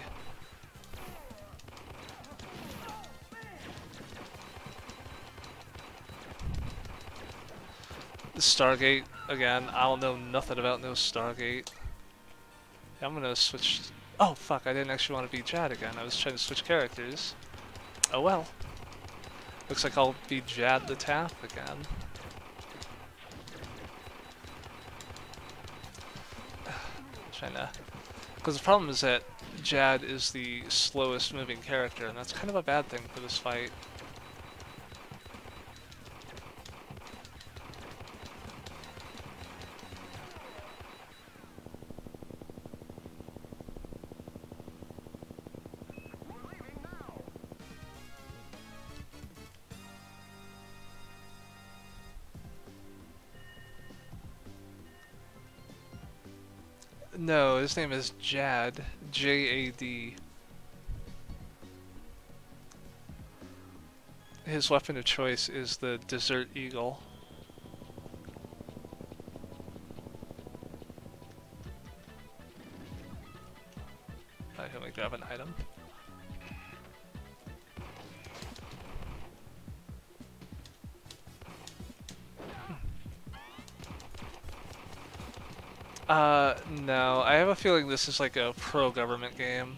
Stargate, again. I don't know nothing about no Stargate. I'm gonna switch. Oh fuck! I didn't actually want to be Jad again. I was trying to switch characters. Oh well. Looks like I'll be Jad the Tap again. Trying to. Because the problem is that Jad is the slowest moving character, and that's kind of a bad thing for this fight. No, his name is Jad. J-A-D. His weapon of choice is the Desert Eagle. Let me grab an item. No. I have a feeling this is like a pro-government game.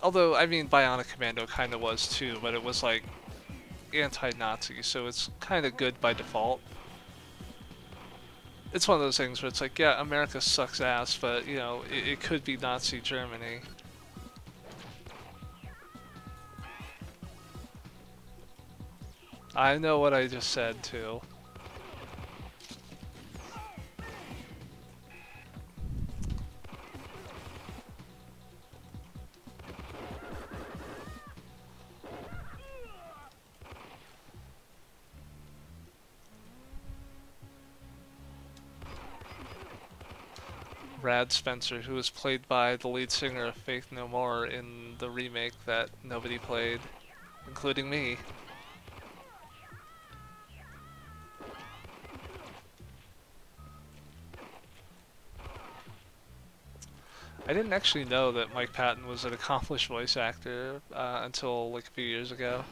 Although, I mean, Bionic Commando kind of was too, but it was like anti-Nazi, so it's kind of good by default. It's one of those things where it's like, yeah, America sucks ass, but, you know, it could be Nazi Germany. I know what I just said, too. Brad Spencer, who was played by the lead singer of Faith No More in the remake that nobody played, including me. I didn't actually know that Mike Patton was an accomplished voice actor until like a few years ago.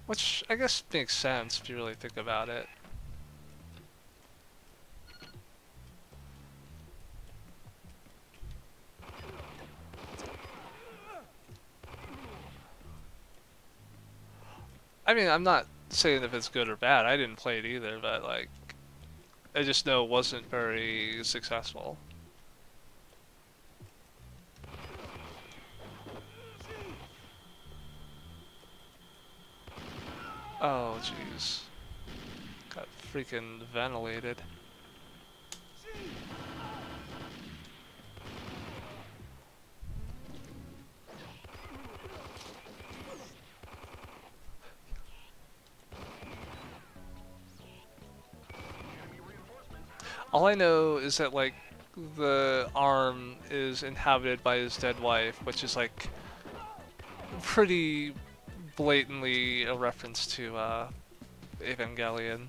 Which I guess makes sense if you really think about it. I mean, I'm not saying if it's good or bad. I didn't play it either, but like, I just know it wasn't very successful. Oh, jeez. Got freaking ventilated. All I know is that, like, the arm is inhabited by his dead wife, which is, like, pretty blatantly a reference to, Evangelion.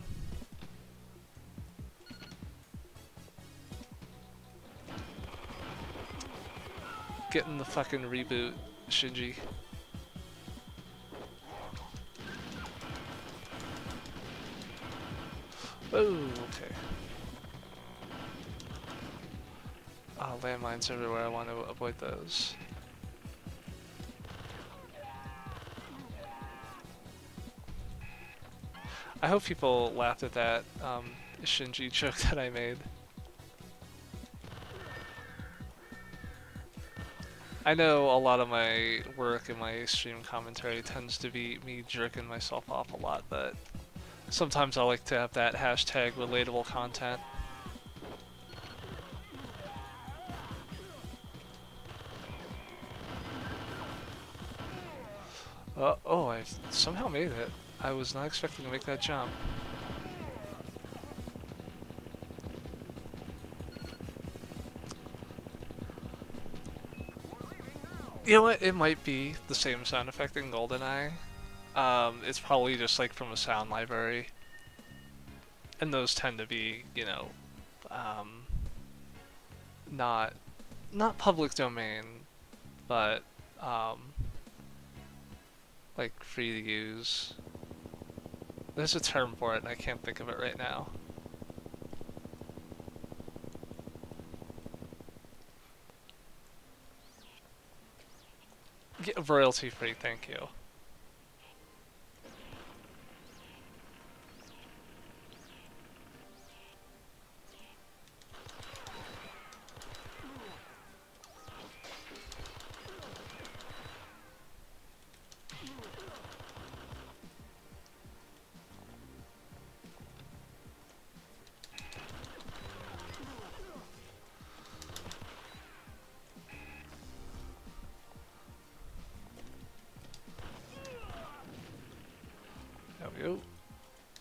Getting the fucking reboot, Shinji. Oh, okay. Landmines everywhere, I want to avoid those. I hope people laughed at that Shinji joke that I made. I know a lot of my work and my stream commentary tends to be me jerking myself off a lot, but sometimes I like to have that hashtag relatable content. Oh, I somehow made it. I was not expecting to make that jump. You know what? It might be the same sound effect in GoldenEye. It's probably just like from a sound library. And those tend to be, you know, not public domain. but like free to use. There's a term for it, and I can't think of it right now. Yeah, royalty free, thank you. There we go.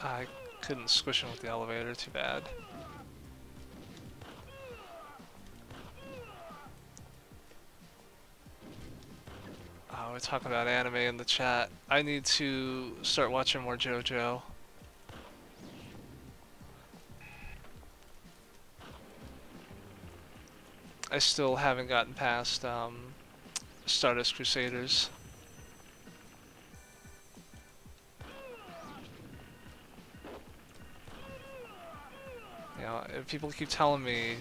I couldn't squish him with the elevator, too bad. Oh, we're talking about anime in the chat. I need to start watching more JoJo. I still haven't gotten past Stardust Crusaders. You know, if people keep telling me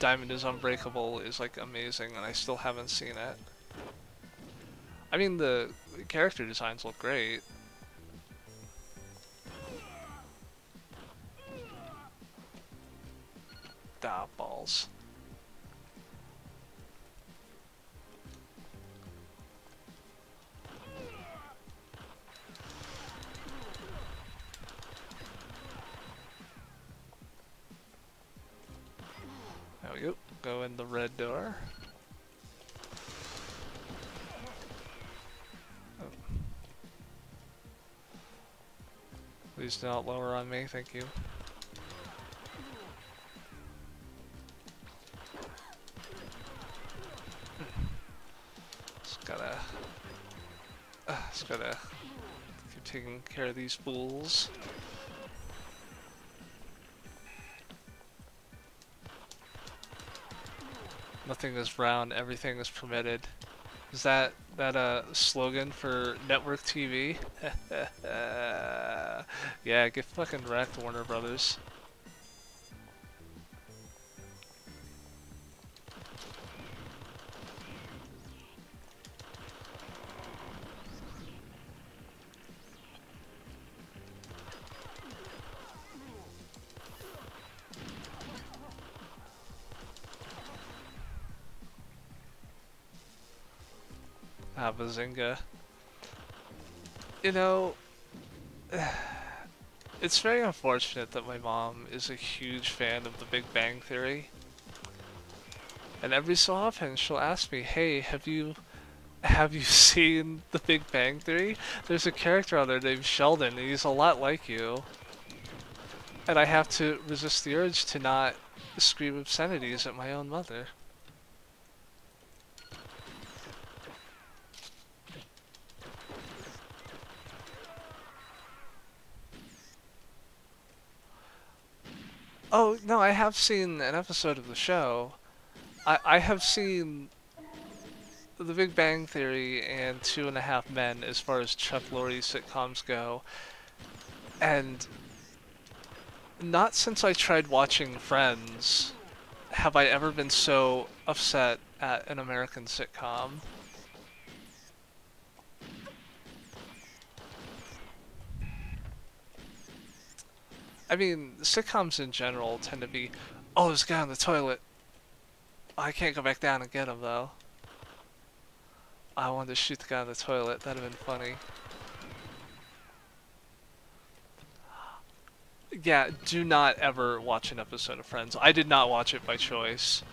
Diamond is Unbreakable is like amazing, and I still haven't seen it. I mean, the character designs look great. Ah, balls. There we go. Go in the red door. Oh. Please do not lower on me, thank you. Just gotta keep taking care of these fools. Nothing is round, everything is permitted. Is that a slogan for network TV? Yeah, get fucking wrecked, Warner Brothers. Ah, bazinga. You know, it's very unfortunate that my mom is a huge fan of The Big Bang Theory. And every so often she'll ask me, hey, have you seen The Big Bang Theory? There's a character on there named Sheldon, and he's a lot like you. And I have to resist the urge to not scream obscenities at my own mother. Oh, no, I have seen an episode of the show. I have seen The Big Bang Theory and Two and a Half Men as far as Chuck Lorre sitcoms go. And not since I tried watching Friends have I ever been so upset at an American sitcom. I mean, sitcoms in general tend to be, oh, there's a guy on the toilet. I can't go back down and get him, though. I wanted to shoot the guy on the toilet. That'd have been funny. Yeah, do not ever watch an episode of Friends. I did not watch it by choice.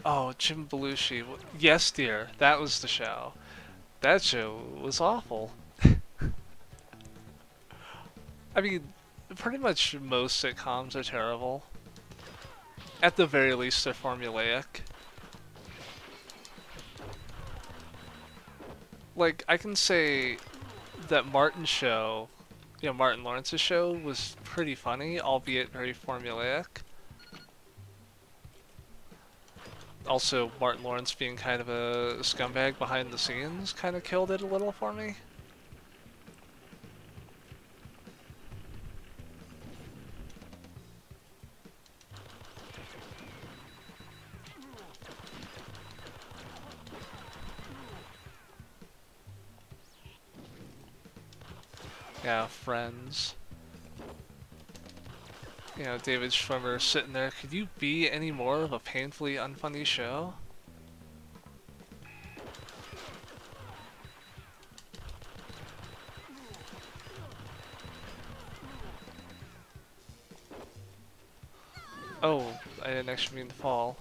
Oh, Jim Belushi. Yes, dear. That was the show. That show was awful. I mean, pretty much most sitcoms are terrible. At the very least, they're formulaic. Like, I can say that Martin show, Martin Lawrence's show was pretty funny, albeit very formulaic. Also, Martin Lawrence being kind of a scumbag behind the scenes kind of killed it a little for me. Yeah, Friends. David Schwimmer sitting there. Could you be any more of a painfully unfunny show? Oh, I didn't actually mean to fall.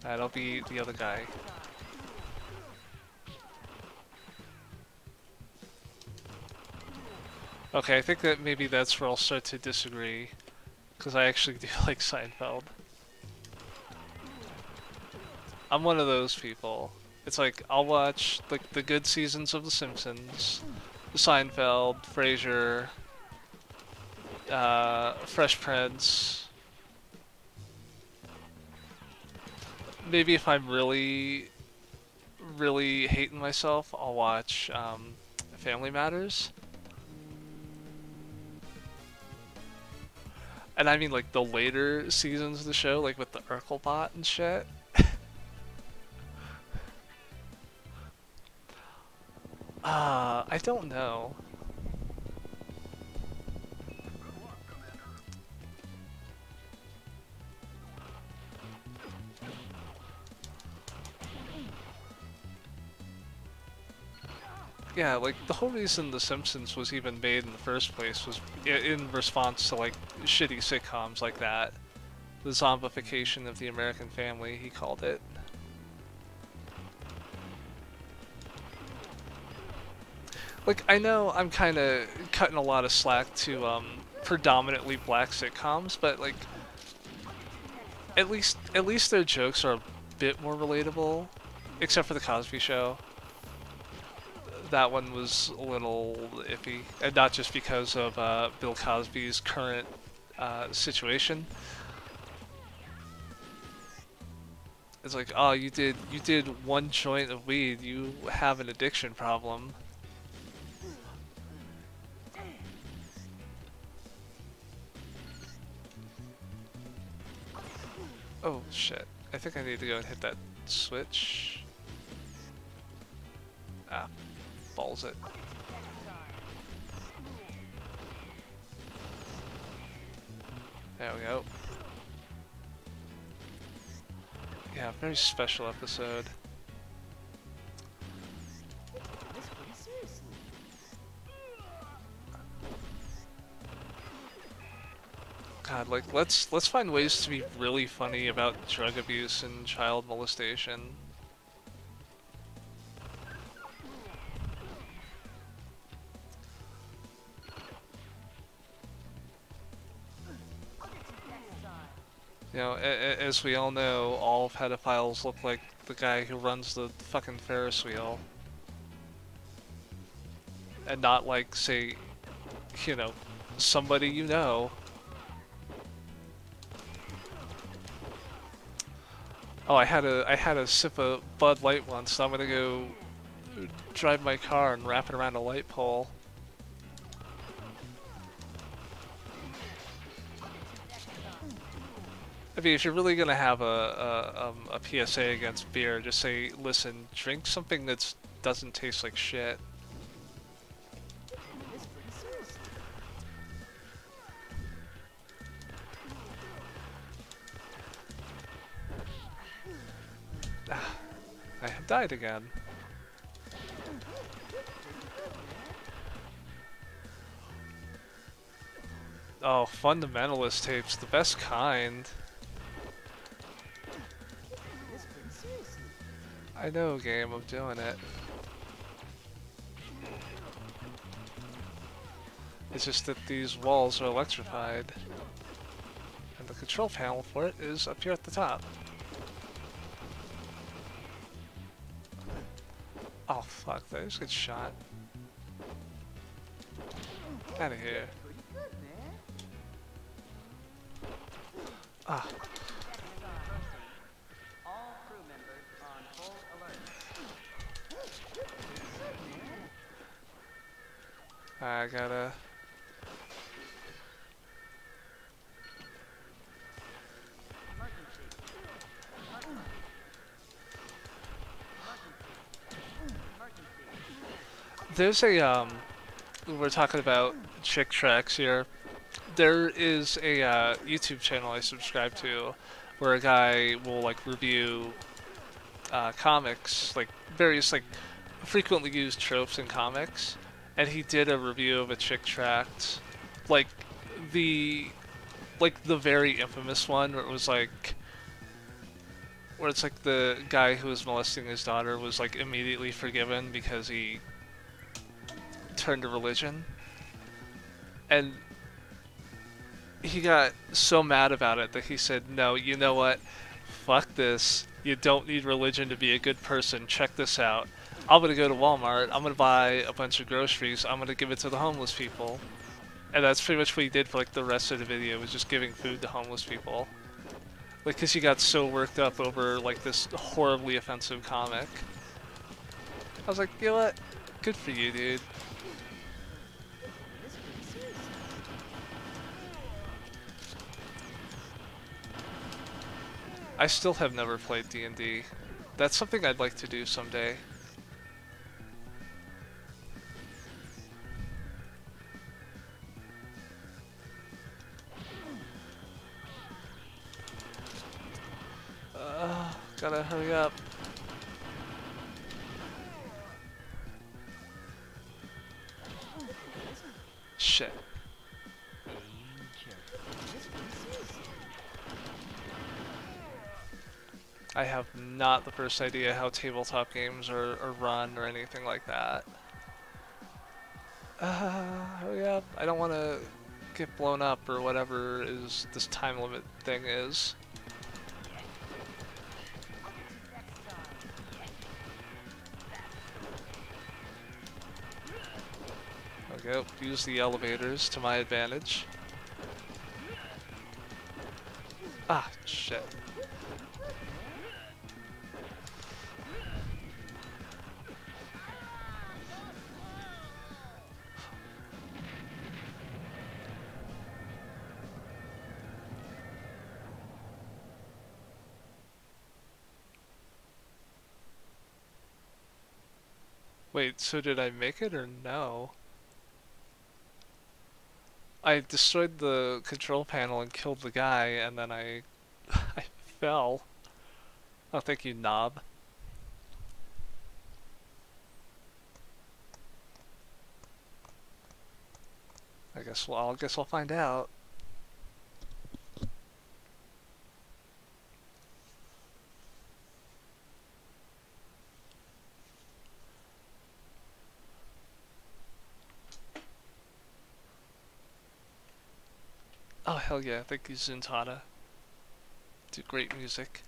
That'll be the other guy. Okay, I think that maybe that's where I'll start to disagree. Because I actually do like Seinfeld. I'm one of those people. It's like, I'll watch like the good seasons of The Simpsons, Seinfeld, Frasier, Fresh Prince. Maybe if I'm really, really hating myself, I'll watch Family Matters. And I mean like the later seasons of the show, like with the Urkelbot and shit. I don't know. Yeah, like the whole reason The Simpsons was even made in the first place was in response to like shitty sitcoms like that. The zombification of the American family, he called it. Like, I know I'm kind of cutting a lot of slack to predominantly black sitcoms, but like at least their jokes are a bit more relatable, except for the Cosby Show. That one was a little iffy, and not just because of Bill Cosby's current situation. It's like, oh, you did one joint of weed, you have an addiction problem. Oh shit! I think I need to go and hit that switch. Ah, balls it. There we go. Yeah, very special episode. God, like let's find ways to be really funny about drug abuse and child molestation. As we all know, all pedophiles look like the guy who runs the fucking Ferris wheel. And not like, say, somebody you know. Oh, I had a sip of Bud Light once, so I'm gonna go drive my car and wrap it around a light pole. I mean, if you're really gonna have a PSA against beer, just say, listen, drink something that doesn't taste like shit. I have died again. Oh, fundamentalist tapes, the best kind. I know, game, I'm doing it. It's just that these walls are electrified. And the control panel for it is up here at the top. Oh fuck, that just gets shot. Out of here. Ah. I gotta... There's a, we're talking about chick tracks here. There is a YouTube channel I subscribe to where a guy will like review comics, like various like frequently used tropes in comics, and he did a review of a chick tract, like the the very infamous one where it was like where it's like the guy who was molesting his daughter was like immediately forgiven because he turned to religion, and he got so mad about it that he said, no, you know what, fuck this, you don't need religion to be a good person, check this out, I'm gonna go to Walmart, I'm gonna buy a bunch of groceries, I'm gonna give it to the homeless people. And that's pretty much what he did for like the rest of the video, was just giving food to homeless people. Like, cause he got so worked up over like this horribly offensive comic. I was like, you know what, good for you, dude. I still have never played D&D. That's something I'd like to do someday. Gotta hurry up. Shit. I have not the first idea how tabletop games are run or anything like that. Hurry up. I don't want to get blown up or whatever is this time limit thing is. Okay, use the elevators to my advantage. Ah, shit. Wait, so did I make it or no? I destroyed the control panel and killed the guy, and then I fell. Oh, thank you, knob. I guess I'll find out. Oh hell yeah! Thank you, Zuntata. Do great music.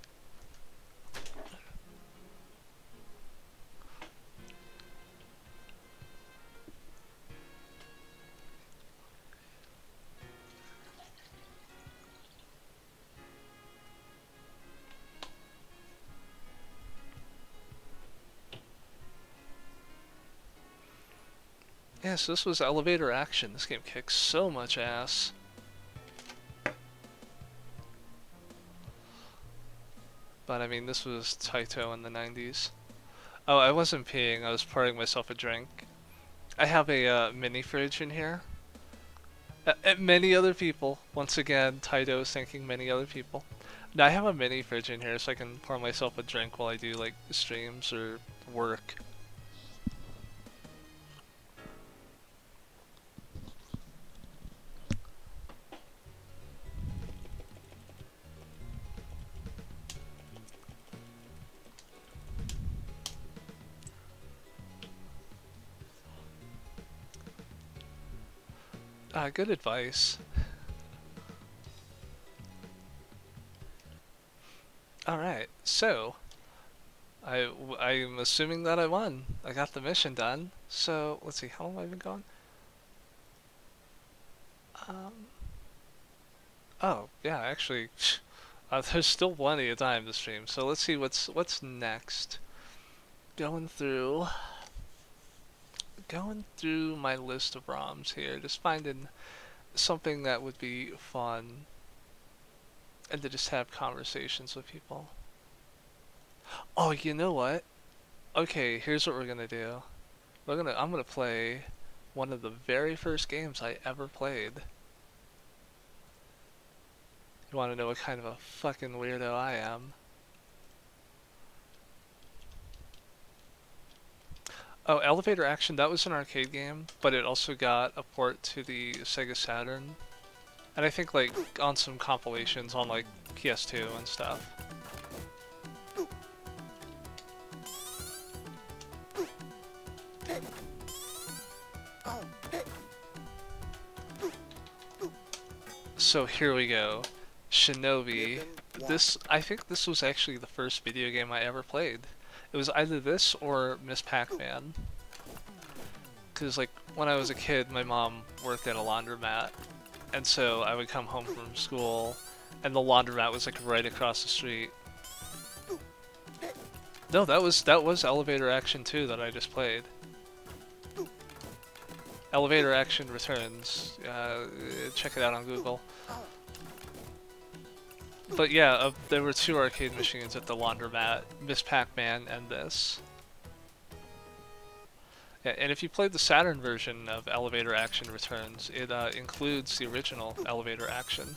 Yeah, so this was elevator action. This game kicks so much ass. But I mean, this was Taito in the 90s. Oh, I wasn't peeing, I was pouring myself a drink. I have a mini fridge in here. Many other people, once again, Taito is thanking many other people. Now I have a mini fridge in here so I can pour myself a drink while I do like streams or work. Good advice. Alright, so I'm assuming that I won. I got the mission done. So let's see, how long have I been gone? Um, oh, yeah, actually, there's still plenty of time to stream, so let's see what's next. Going through my list of ROMs here, just finding something that would be fun and to just have conversations with people. Oh, you know what? Okay, here's what we're gonna do. I'm gonna play one of the very first games I ever played. You wanna know what kind of a fucking weirdo I am? Oh, Elevator Action, that was an arcade game, but it also got a port to the Sega Saturn. And I think like on some compilations on like PS2 and stuff. So here we go. Shinobi. I think this was actually the first video game I ever played. It was either this or Miss Pac-Man. Because like when I was a kid, my mom worked at a laundromat, and so I would come home from school, and the laundromat was like right across the street. No, that was Elevator Action 2 that I just played. Elevator Action Returns. Check it out on Google. But yeah, there were two arcade machines at the laundromat, Miss Pac-Man and this. Yeah, and if you played the Saturn version of Elevator Action Returns, it includes the original Elevator Action.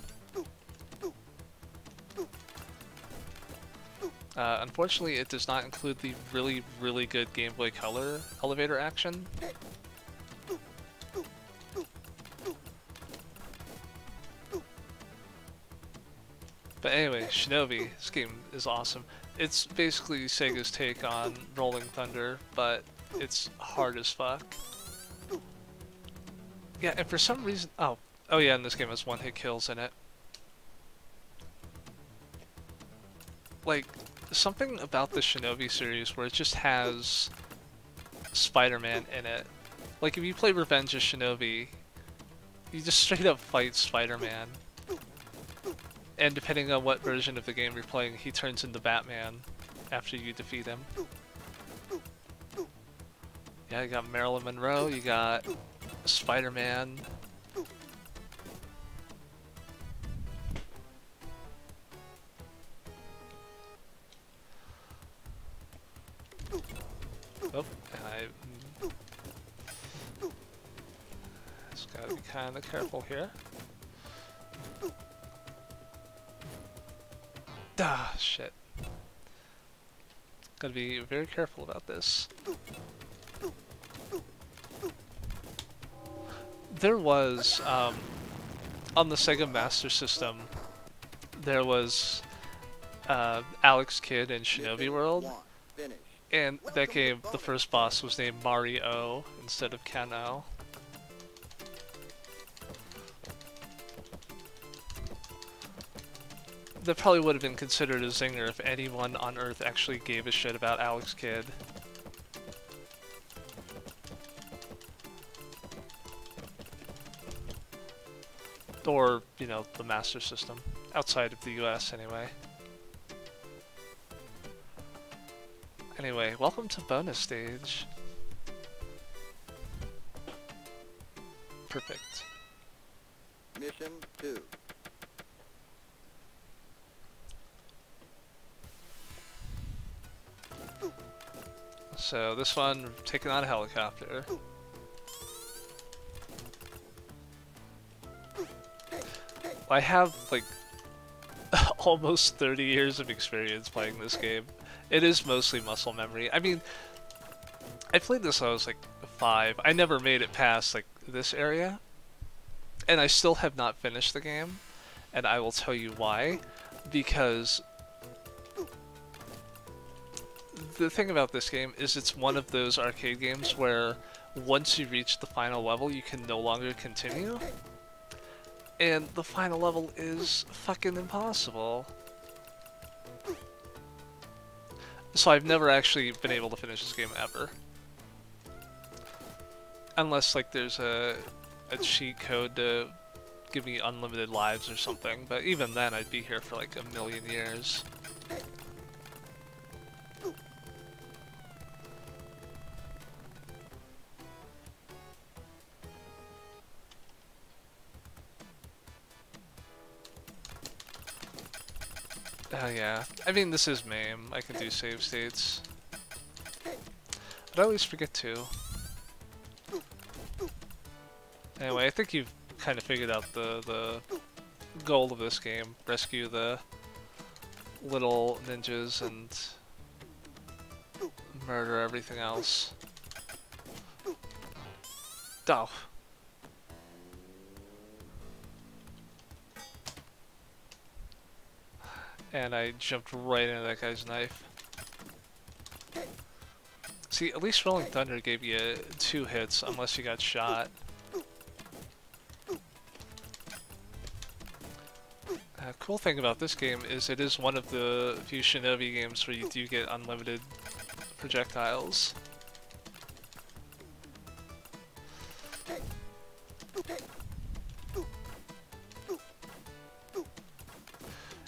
Unfortunately, it does not include the really, really good Game Boy Color Elevator Action. But anyway, Shinobi, this game is awesome. It's basically Sega's take on Rolling Thunder, but it's hard as fuck. Yeah, and for some reason... Oh yeah, and this game has one-hit kills in it. Like, something about the Shinobi series where it just has Spider-Man in it. Like, if you play Revenge of Shinobi, you just straight up fight Spider-Man. And depending on what version of the game you're playing, he turns into Batman after you defeat him. Yeah, you got Marilyn Monroe, you got Spider-Man. Oh, and I just gotta be kind of careful here. Ah, shit. Gotta be very careful about this. There was, on the Sega Master System, there was Alex Kidd in Shinobi World, and that game, the first boss was named Mario instead of Kano. That probably would have been considered a zinger if anyone on Earth actually gave a shit about Alex Kidd. Or, you know, the Master System. Outside of the US, anyway. Anyway, welcome to bonus stage. Perfect. Mission 2. So this one, taking on a helicopter. I have like almost 30 years of experience playing this game. It is mostly muscle memory. I mean, I played this when I was like 5. I never made it past like this area, and I still have not finished the game, and I will tell you why. Because the thing about this game is it's one of those arcade games where once you reach the final level, you can no longer continue. And the final level is fucking impossible. So I've never actually been able to finish this game ever. Unless like there's a cheat code to give me unlimited lives or something, but even then I'd be here for like a million years. Oh yeah, I mean this is MAME, I can do save states. But I always forget to. Anyway, I think you've kind of figured out the goal of this game. Rescue the little ninjas and murder everything else. Oh. And I jumped right into that guy's knife. See, at least Rolling Thunder gave you 2 hits unless you got shot. Cool thing about this game is it is one of the few Shinobi games where you do get unlimited projectiles.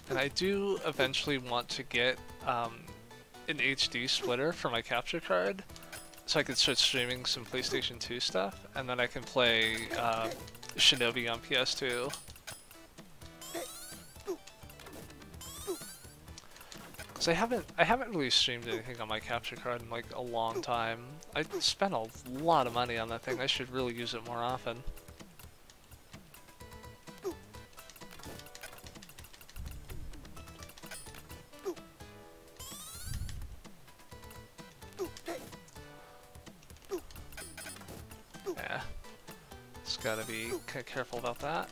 And I do eventually want to get an HD splitter for my capture card, so I can start streaming some PlayStation 2 stuff, and then I can play Shinobi on PS2. Cause I haven't really streamed anything on my capture card in like a long time. I spent a lot of money on that thing. I should really use it more often. Yeah, just gotta be kind of careful about that.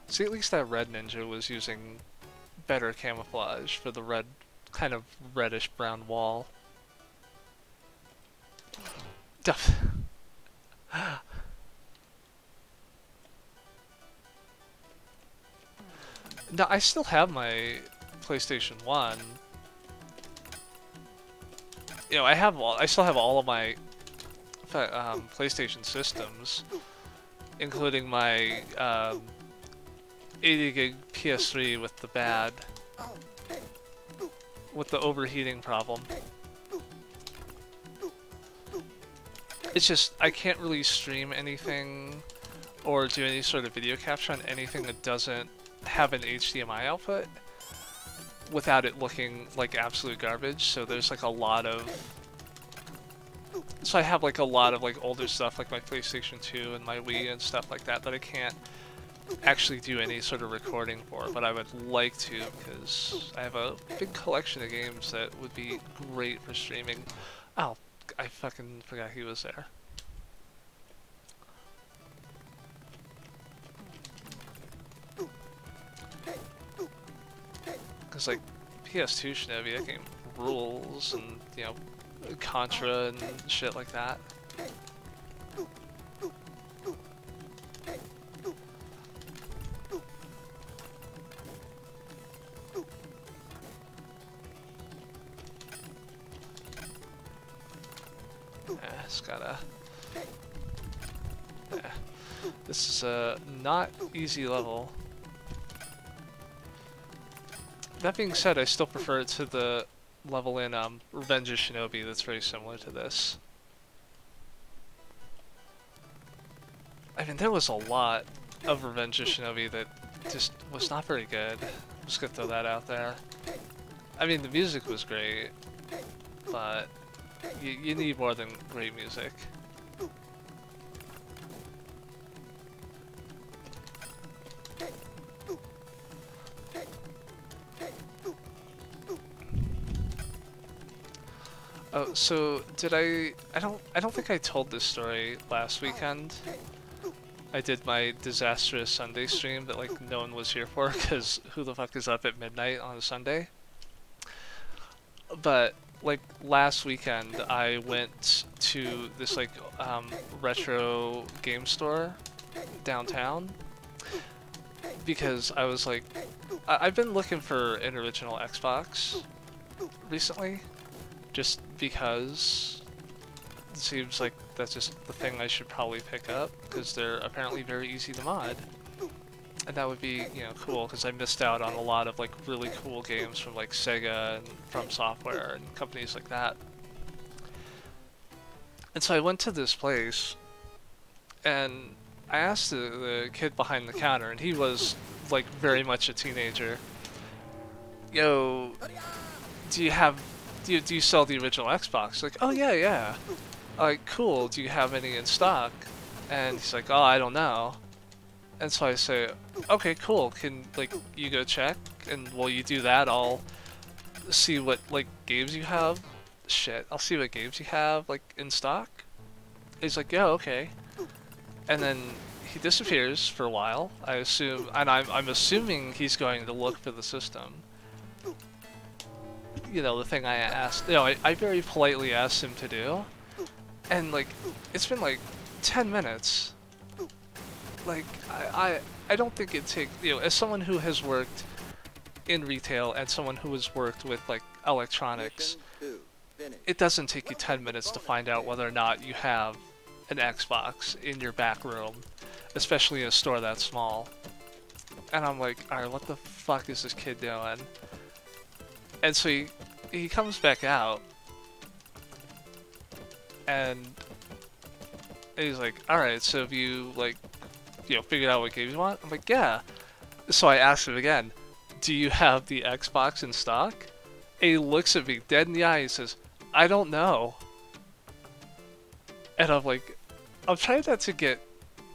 See, at least that red ninja was using better camouflage for the red, kind of reddish brown wall. Duff. No, I still have my PlayStation 1. You know, I still have all of my PlayStation systems, including my 80 gig PS3 with the overheating problem. It's just, I can't really stream anything or do any sort of video capture on anything that doesn't have an HDMI output without it looking like absolute garbage. So there's like a lot of, so I have like a lot of like older stuff like my PlayStation 2 and my Wii and stuff like that that I can't actually do any sort of recording for, but I would like to because I have a big collection of games that would be great for streaming. Oh, I fucking forgot he was there. Because like PS2 Shinobi, that game rules, and you know, Contra and shit like that. Just gotta... Yeah. This is a not easy level. That being said, I still prefer it to the level in Revenge of Shinobi that's very similar to this. I mean, there was a lot of Revenge of Shinobi that just was not very good. I'm just gonna throw that out there. I mean, the music was great, but you need more than great music. Oh, so did I don't think I told this story last weekend. I did my disastrous Sunday stream that like no one was here for, because who the fuck is up at midnight on a Sunday? But like last weekend I went to this like retro game store downtown because I was like, I've been looking for an original Xbox recently, just because seems like that's just the thing I should probably pick up, because they're apparently very easy to mod. And that would be, you know, cool, because I missed out on a lot of like really cool games from like Sega and From Software and companies like that. And so I went to this place, and I asked the kid behind the counter, and he was like very much a teenager. Yo, do you sell the original Xbox? Like, oh yeah, yeah. Like, cool. Do you have any in stock? And he's like, oh, I don't know. And so I say, okay, cool. Can like you go check? And while you do that, I'll see what like games you have. Shit, I'll see what games you have like in stock. He's like, yeah, okay. And then he disappears for a while. I assume, and I'm assuming he's going to look for the system. You know, the thing I asked, you know, I very politely asked him to do. And like, it's been like 10 minutes. Like, I don't think it'd take, you know, as someone who has worked in retail and someone who has worked with like electronics, it doesn't take you 10 minutes to find out whether or not you have an Xbox in your back room, especially in a store that small. And I'm like, alright, what the fuck is this kid doing? And so he comes back out, and he's like, alright, so have you, like, you know, figured out what games you want? I'm like, yeah. So I asked him again, do you have the Xbox in stock? And he looks at me dead in the eye and says, I don't know. And I'm like, I'm trying not to get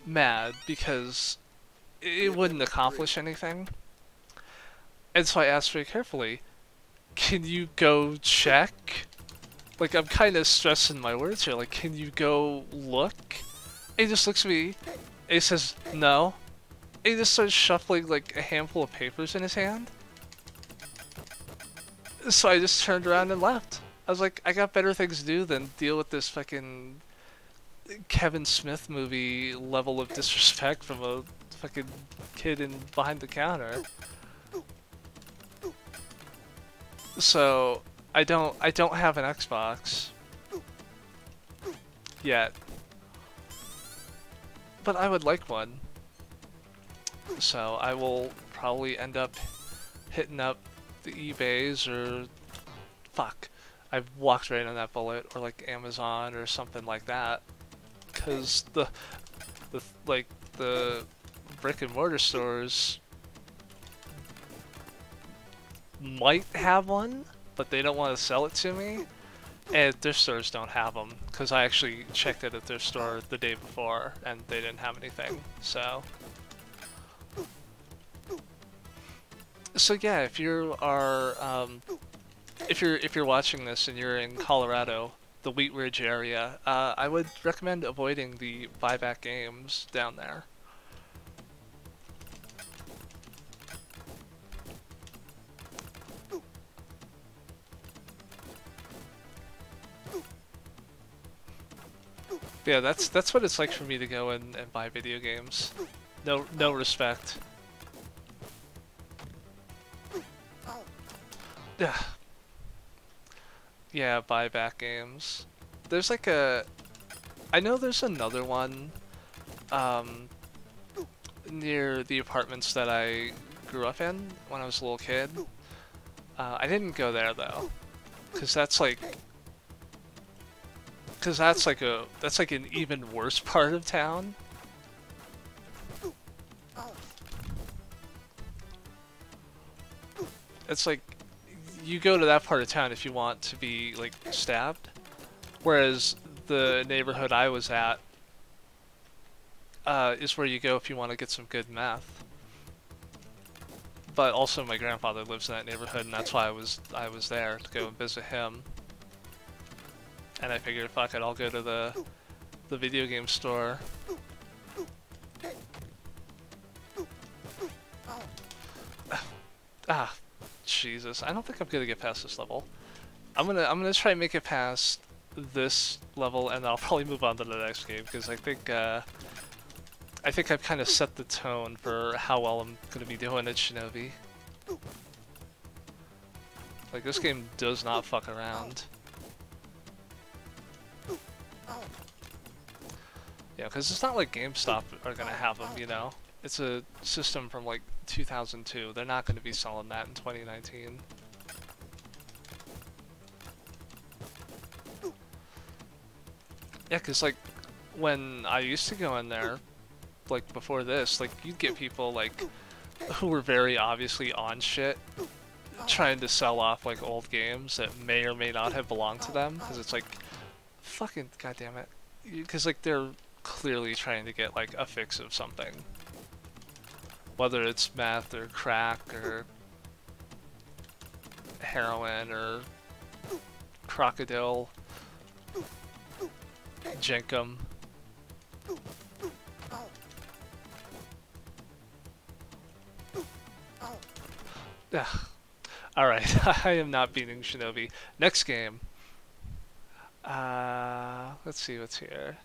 mad because it wouldn't accomplish anything. And so I asked very carefully, can you go check? Like, I'm kind of stressing my words here. Like, can you go look? And he just looks at me and he says, no. And he just starts shuffling like a handful of papers in his hand. So I just turned around and left. I was like, I got better things to do than deal with this fucking Kevin Smith movie level of disrespect from a fucking kid in behind the counter. So I don't have an Xbox yet, but I would like one. So I will probably end up hitting up the eBays or fuck. I've walked right on that bullet, or like Amazon or something like that, because the brick and mortar stores might have one, but they don't want to sell it to me, and their stores don't have them, because I actually checked it at their store the day before and they didn't have anything. So yeah, if you are if you're watching this and you're in Colorado, the Wheat Ridge area, I would recommend avoiding the buyback games down there. Yeah, that's what it's like for me to go and buy video games. No respect. Yeah. Yeah, buyback games. There's like I know there's another one near the apartments that I grew up in when I was a little kid. I didn't go there though, because that's like an even worse part of town. It's like, you go to that part of town if you want to be like stabbed, whereas the neighborhood I was at is where you go if you want to get some good meth. But also my grandfather lives in that neighborhood, and that's why I was there to go and visit him. And I figured, fuck it, I'll go to the video game store. Ah, Jesus! I don't think I'm gonna get past this level. I'm gonna try and make it past this level, and I'll probably move on to the next game, because I think I've kind of set the tone for how well I'm gonna be doing at Shinobi. Like, this game does not fuck around. Yeah, because it's not like GameStop are gonna have them, you know? It's a system from like 2002. They're not gonna be selling that in 2019. Yeah, because like when I used to go in there, like before this, like you'd get people like who were very obviously on shit trying to sell off like old games that may or may not have belonged to them, because it's like fucking goddamn it, because like they're clearly trying to get like a fix of something, whether it's meth or crack or heroin or crocodile jenkum. Yeah. Alright, I am not beating Shinobi. Next game. Let's see what's here.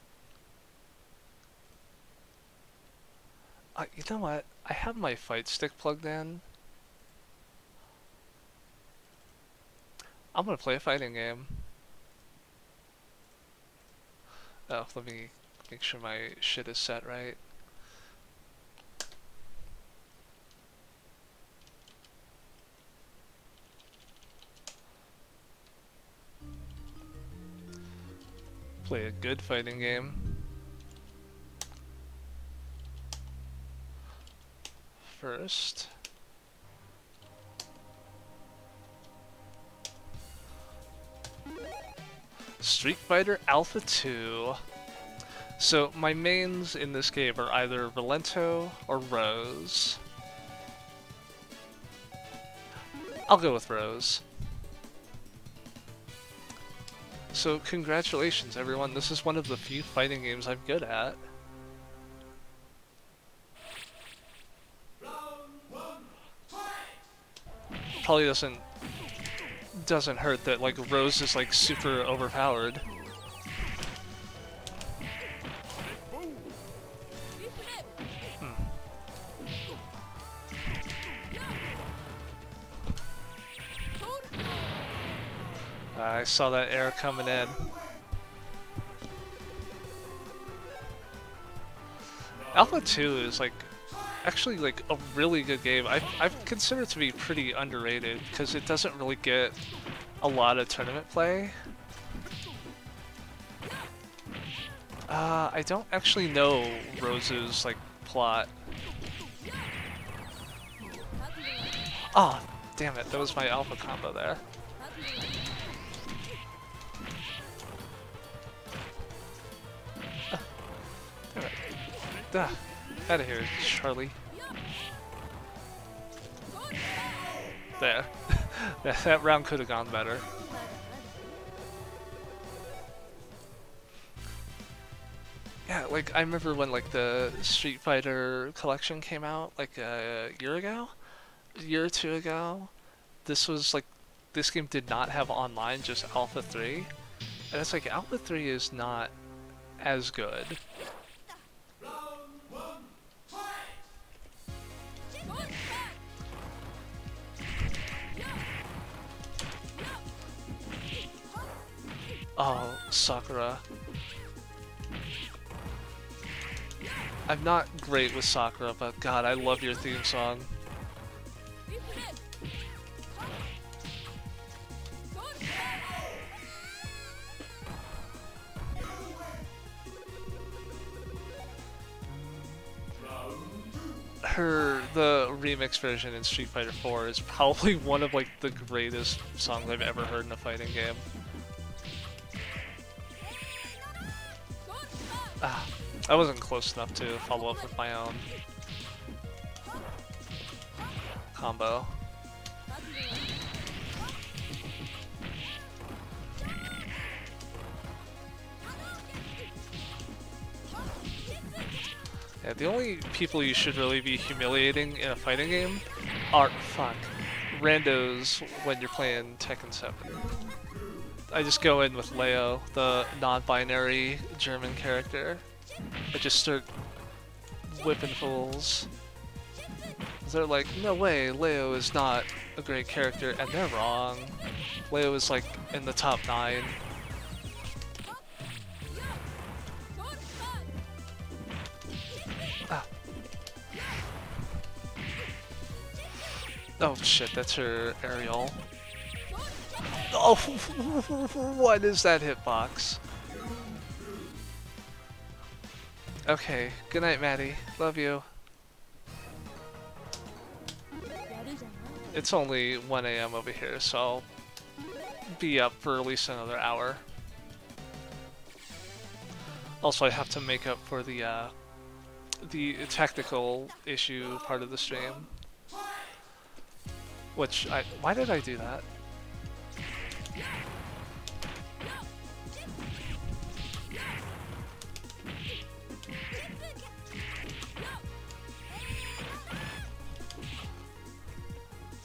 You know what? I have my fight stick plugged in. I'm gonna play a fighting game. Oh, let me make sure my shit is set right. Play a good fighting game. First. Street Fighter Alpha 2. So my mains in this game are either Relento or Rose. I'll go with Rose. So congratulations everyone, this is one of the few fighting games I'm good at. Probably doesn't hurt that like Rose is like super overpowered. I saw that air coming in. Alpha 2 is like actually like a really good game. I've considered it to be pretty underrated because it doesn't really get a lot of tournament play. I don't actually know Rose's like plot. Oh, damn it, that was my alpha combo there. Damn it. Out of here, Charlie. There. That round could have gone better. Yeah, like I remember when like the Street Fighter collection came out like a year ago? A year or two ago. This was like, this game did not have online, just Alpha 3. And it's like, Alpha 3 is not as good. Oh, Sakura. I'm not great with Sakura, but God, I love your theme song. The remix version in Street Fighter 4 is probably one of like the greatest songs I've ever heard in a fighting game. I wasn't close enough to follow up with my own combo. Yeah, the only people you should really be humiliating in a fighting game are, randos when you're playing Tekken 7. I just go in with Leo, the non-binary German character. I just start whipping fools. They're like, no way, Leo is not a great character, and they're wrong. Leo is like in the top 9. Oh shit, that's her aerial. Oh, what is that hitbox? Okay, good night, Maddie. Love you. It's only 1 a.m. over here, so I'll be up for at least another hour. Also, I have to make up for the technical issue part of the stream. Which, why did I do that?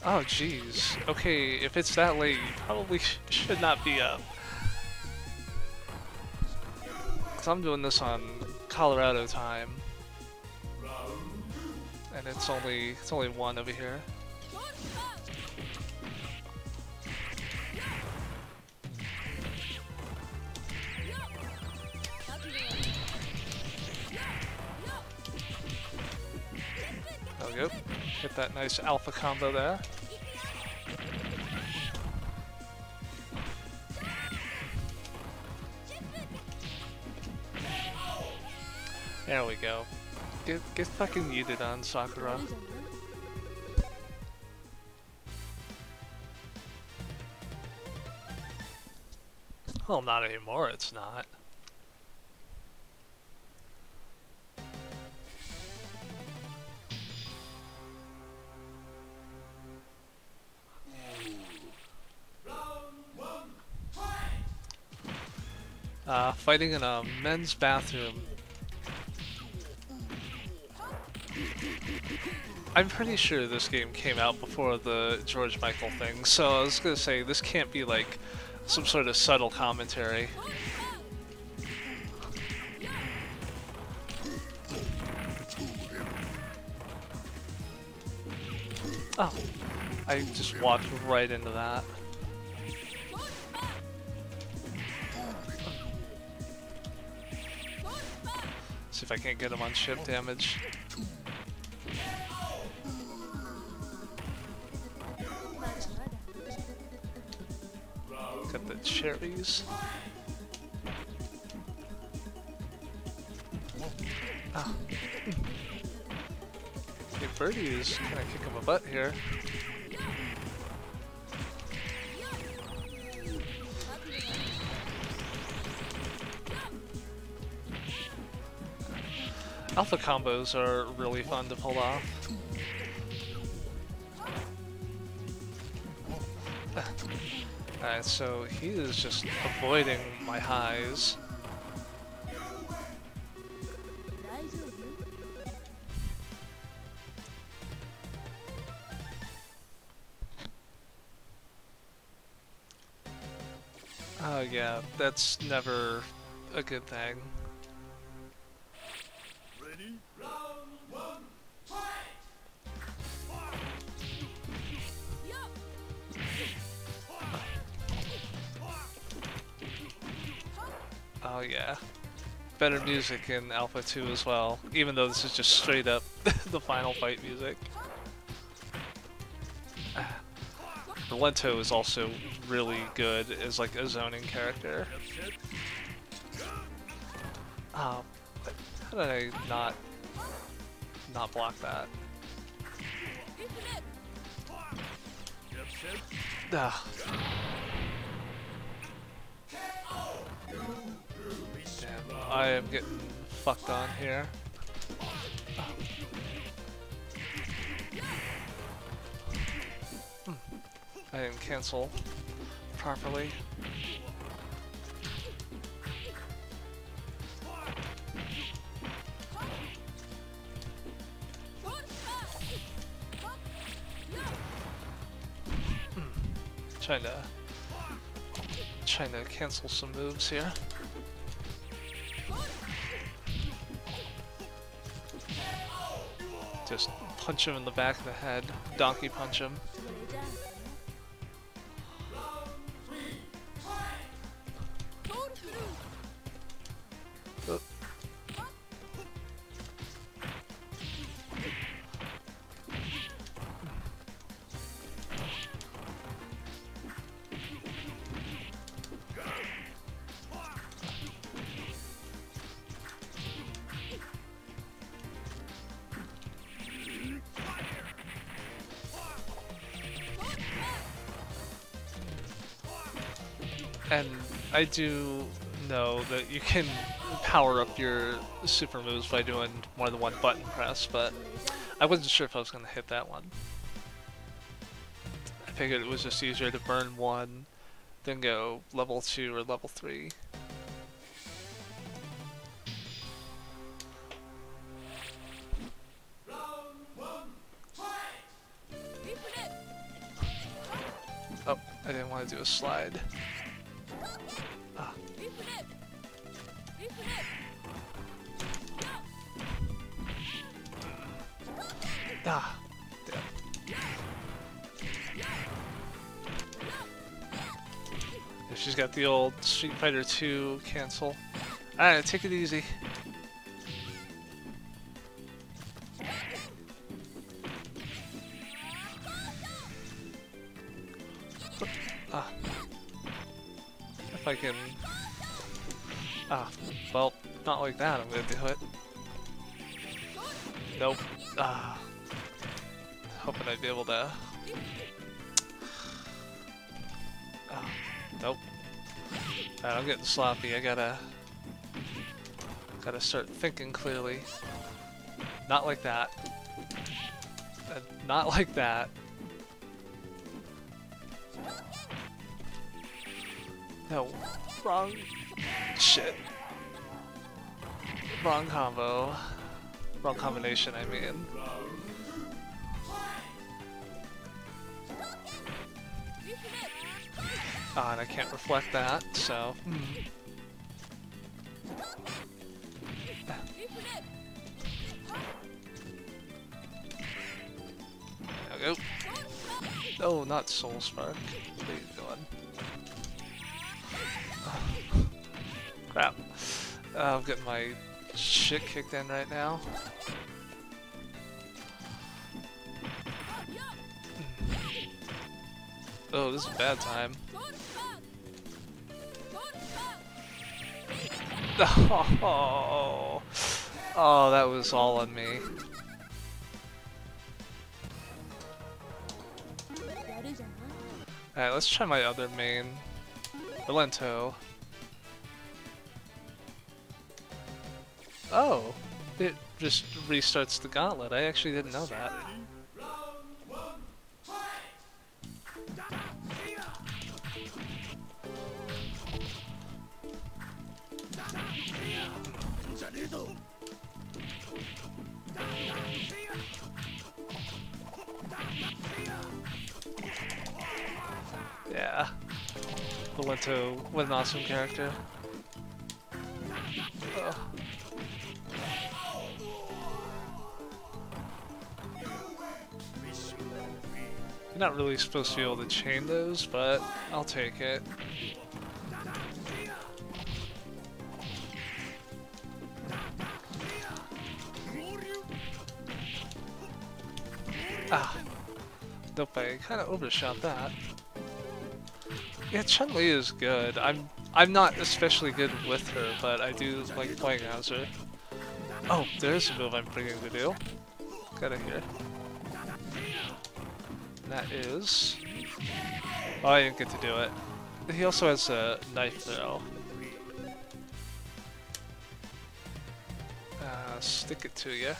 Oh, jeez. Okay, if it's that late, you probably should not be up. Because I'm doing this on Colorado time. And it's only 1 over here. There we go. Hit that nice alpha combo there. There we go. Get fucking yeeted on, Sakura. Well, not anymore, it's not. Fighting in a men's bathroom. I'm pretty sure this game came out before the George Michael thing, so I was gonna say this can't be like some sort of subtle commentary. Oh, I just walked right into that. See if I can't get him on ship damage. Got the cherries. Ah. Okay, Birdie is kind of kicking my butt here. Alpha combos are really fun to pull off. Alright, so he is just avoiding my highs. Oh yeah, that's never a good thing. Ready? Round 1, fight! Oh yeah. Better music in Alpha 2 as well, even though this is just straight up the final fight music. Lento is also really good as like a zoning character. How did I not block that? Ah. Damn, I am getting fucked on here. I didn't cancel properly. Trying to cancel some moves here. Just punch him in the back of the head, donkey punch him. And I do know that you can power up your super moves by doing more than one button press, but I wasn't sure if I was going to hit that one. I figured it was just easier to burn one than go level 2 or level 3. Oh, I didn't want to do a slide. Ah. Ah, damn. She's got the old Street Fighter 2 cancel. Alright, take it easy. Ah. If I can... Ah, well, not like that, I'm gonna do it. Nope. Ah. Hoping I'd be able to... Ah. Nope. Alright, I'm getting sloppy. I gotta start thinking clearly. Not like that. Not like that. No. Wrong. Shit. Wrong combo. Wrong combination, I mean. Ah, and I can't reflect that, so... There we go. Oh, not Soul Spark. What are you doing? Crap. I'm getting my shit kicked in right now. Oh, this is a bad time. Oh, oh, that was all on me. Alright, let's try my other main, Valento. Oh, it just restarts the gauntlet. I actually didn't know that. Yeah, Valento, what an awesome character. Ugh. You're not really supposed to be able to chain those, but I'll take it. Ah, nope, I kind of overshot that. Yeah, Chun-Li is good. I'm not especially good with her, but I do like playing as her. Oh, there's a move I'm forgetting to do. Get out of here. And that is... Oh, I didn't get to do it. He also has a knife throw. Stick it to you.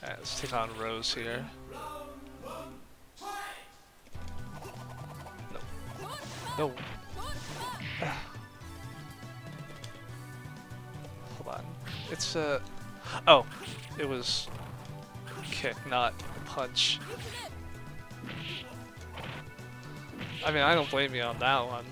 Alright, let's take on Rose here. No. Hold on. It's oh, it was kick, not punch. I mean, I don't blame you on that one.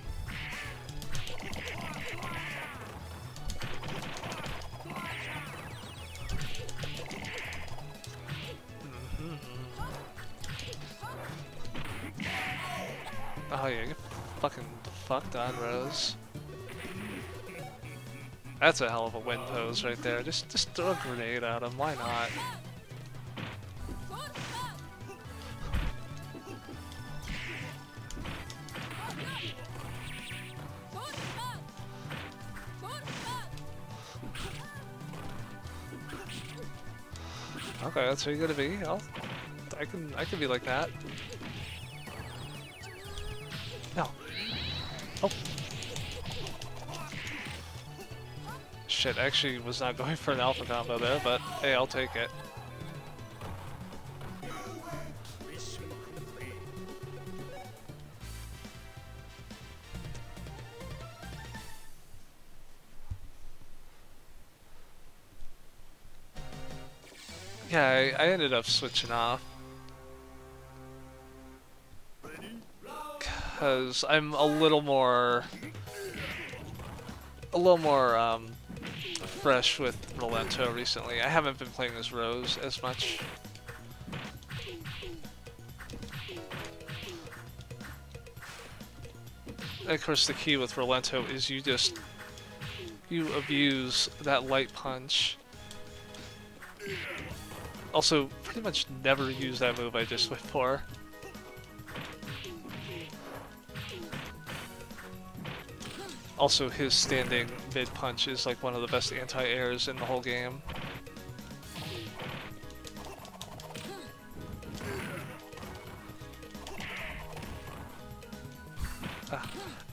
Oh yeah, get fucking fucked on, Rose. That's a hell of a win pose right there. Just throw a grenade at him, why not? Okay, that's who you're gonna be. I can be like that. No. Oh. Shit, actually was not going for an alpha combo there, but hey, I'll take it. Yeah, I ended up switching off. Because I'm a little more fresh with Rolento recently. I haven't been playing as Rose as much. And of course, the key with Rolento is you abuse that light punch. Also, pretty much never use that move I just went for. Also, his standing mid-punch is like one of the best anti-airs in the whole game.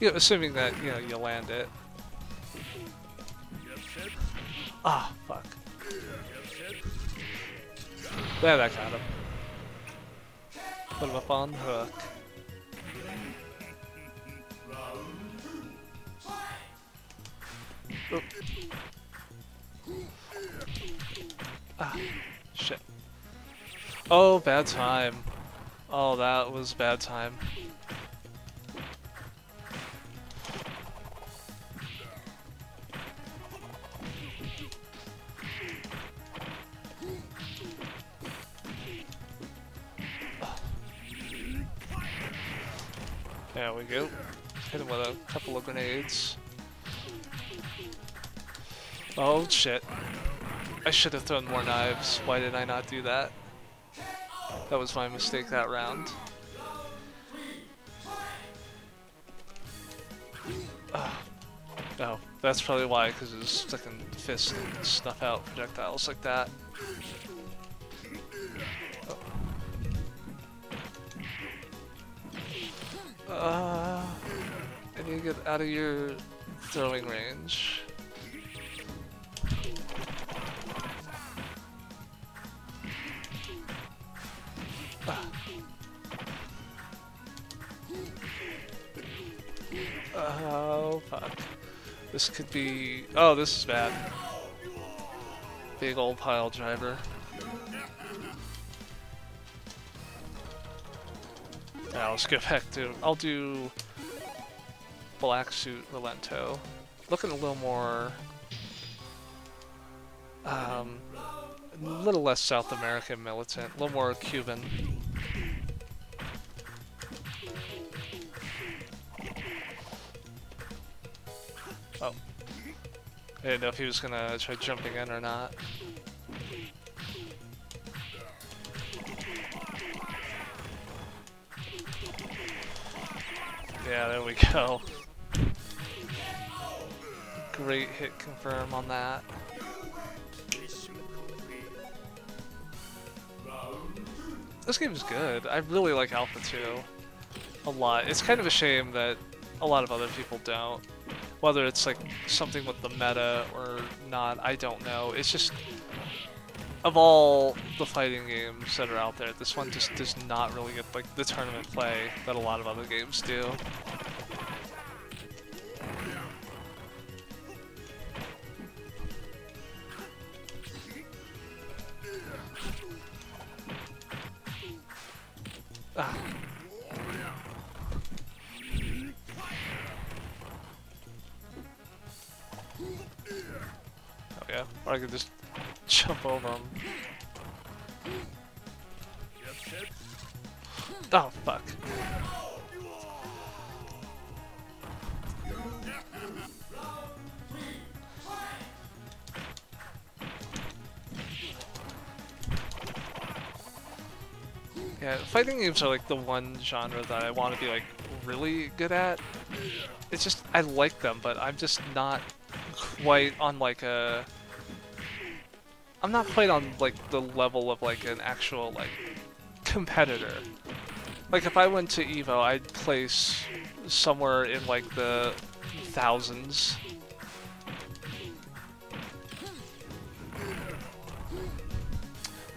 You know, assuming that, you know, you land it. Ah, fuck. There, that got him. Put him up on the hook. Oop. Ah, shit. Oh, bad time. Oh, that was bad time. There we go. Hit him with a couple of grenades. Oh shit. I should have thrown more knives. Why did I not do that? That was my mistake that round. Oh, that's probably why, because his fucking fist can snuff out projectiles like that. I need to get out of your throwing range. Oh, fuck. This could be... Oh, this is bad. Big old pile driver. Now let's get back to... I'll do... Black Suit Rolento. Looking a little more... a little less South American militant. A little more Cuban. Oh. I didn't know if he was gonna try jumping in or not. Yeah, there we go. Great hit confirm on that. This game is good. I really like Alpha 2 a lot. It's kind of a shame that a lot of other people don't. Whether it's like something with the meta or not, I don't know. It's just, of all the fighting games that are out there, this one just does not really get like the tournament play that a lot of other games do. Ah. Oh yeah, or I could just jump over him. Oh fuck. Yeah, fighting games are like the one genre that I want to be like really good at. It's just, I like them, but I'm just not quite on like a... I'm not quite on like the level of like an actual like competitor. Like if I went to EVO, I'd place somewhere in like the thousands.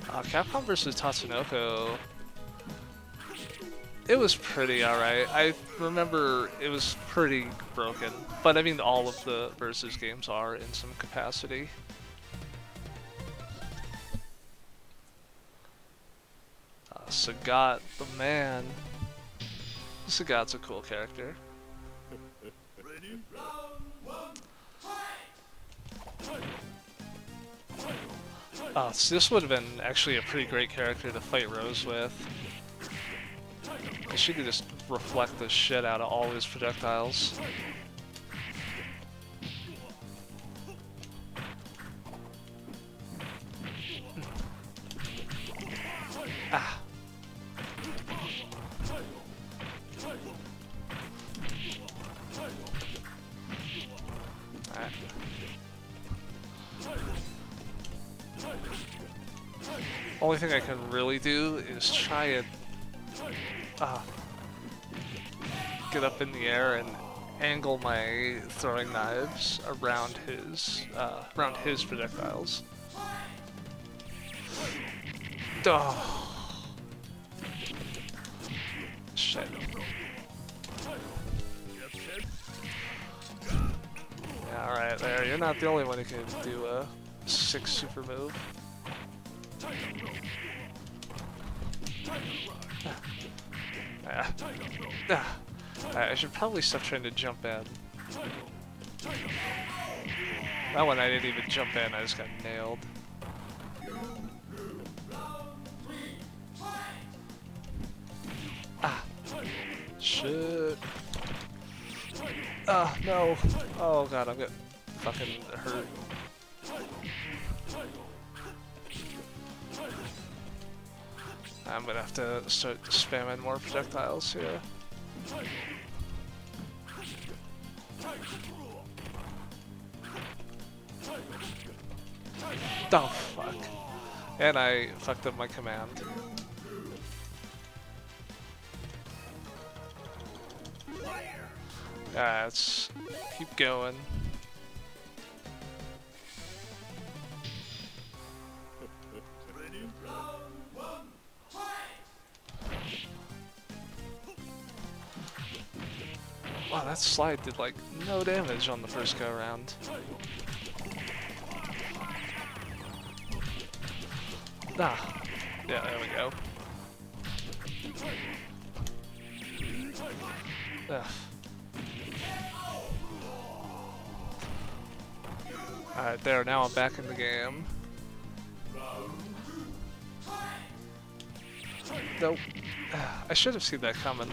Capcom vs. Tatsunoko. It was pretty alright. I remember it was pretty broken, but I mean all of the versus games are in some capacity. Sagat, the man. Sagat's a cool character. So this would have been actually a pretty great character to fight Rose with. She could just reflect the shit out of all his projectiles. Ah. Alright. Only thing I can really do is try and get up in the air and angle my throwing knives around his projectiles. Oh. Shit. Yeah, alright, there. You're not the only one who can do a 6 super move. I should probably stop trying to jump in. That one I didn't even jump in, I just got nailed. Ah! Shit! Ah, no! Oh god, I'm getting fucking hurt. I'm gonna have to start spamming more projectiles here. Oh fuck. And I fucked up my command. Let's keep going. Wow, that slide did like no damage on the first go around. Ah, yeah, there we go. Ugh. Alright, there, now I'm back in the game. Nope. I should have seen that coming.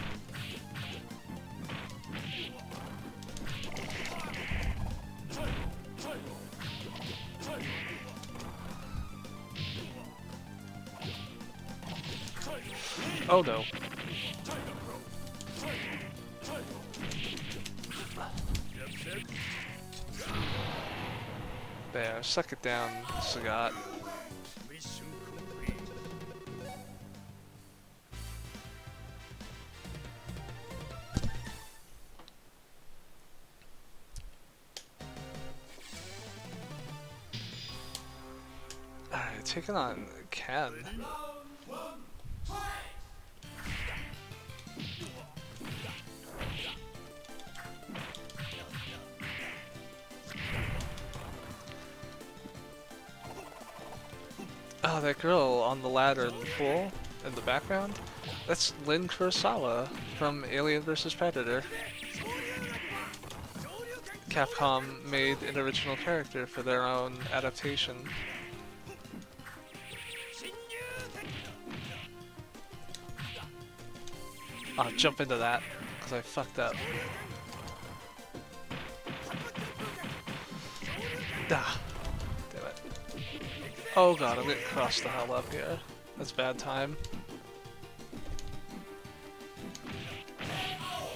Oh no. There, suck it down, Sagat. Alright, taking on Ken. Oh, that girl on the ladder in the pool in the background? That's Lynn Kurosawa from Alien vs. Predator. Capcom made an original character for their own adaptation. I'll jump into that, because I fucked up. Ah, damn it. Oh god, I'm getting crossed the hell up here. That's bad time.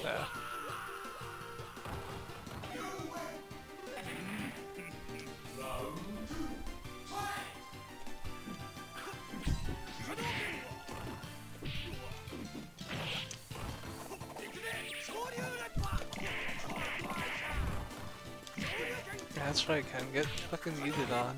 Yeah. That's right, Ken. Get fucking yeeted on.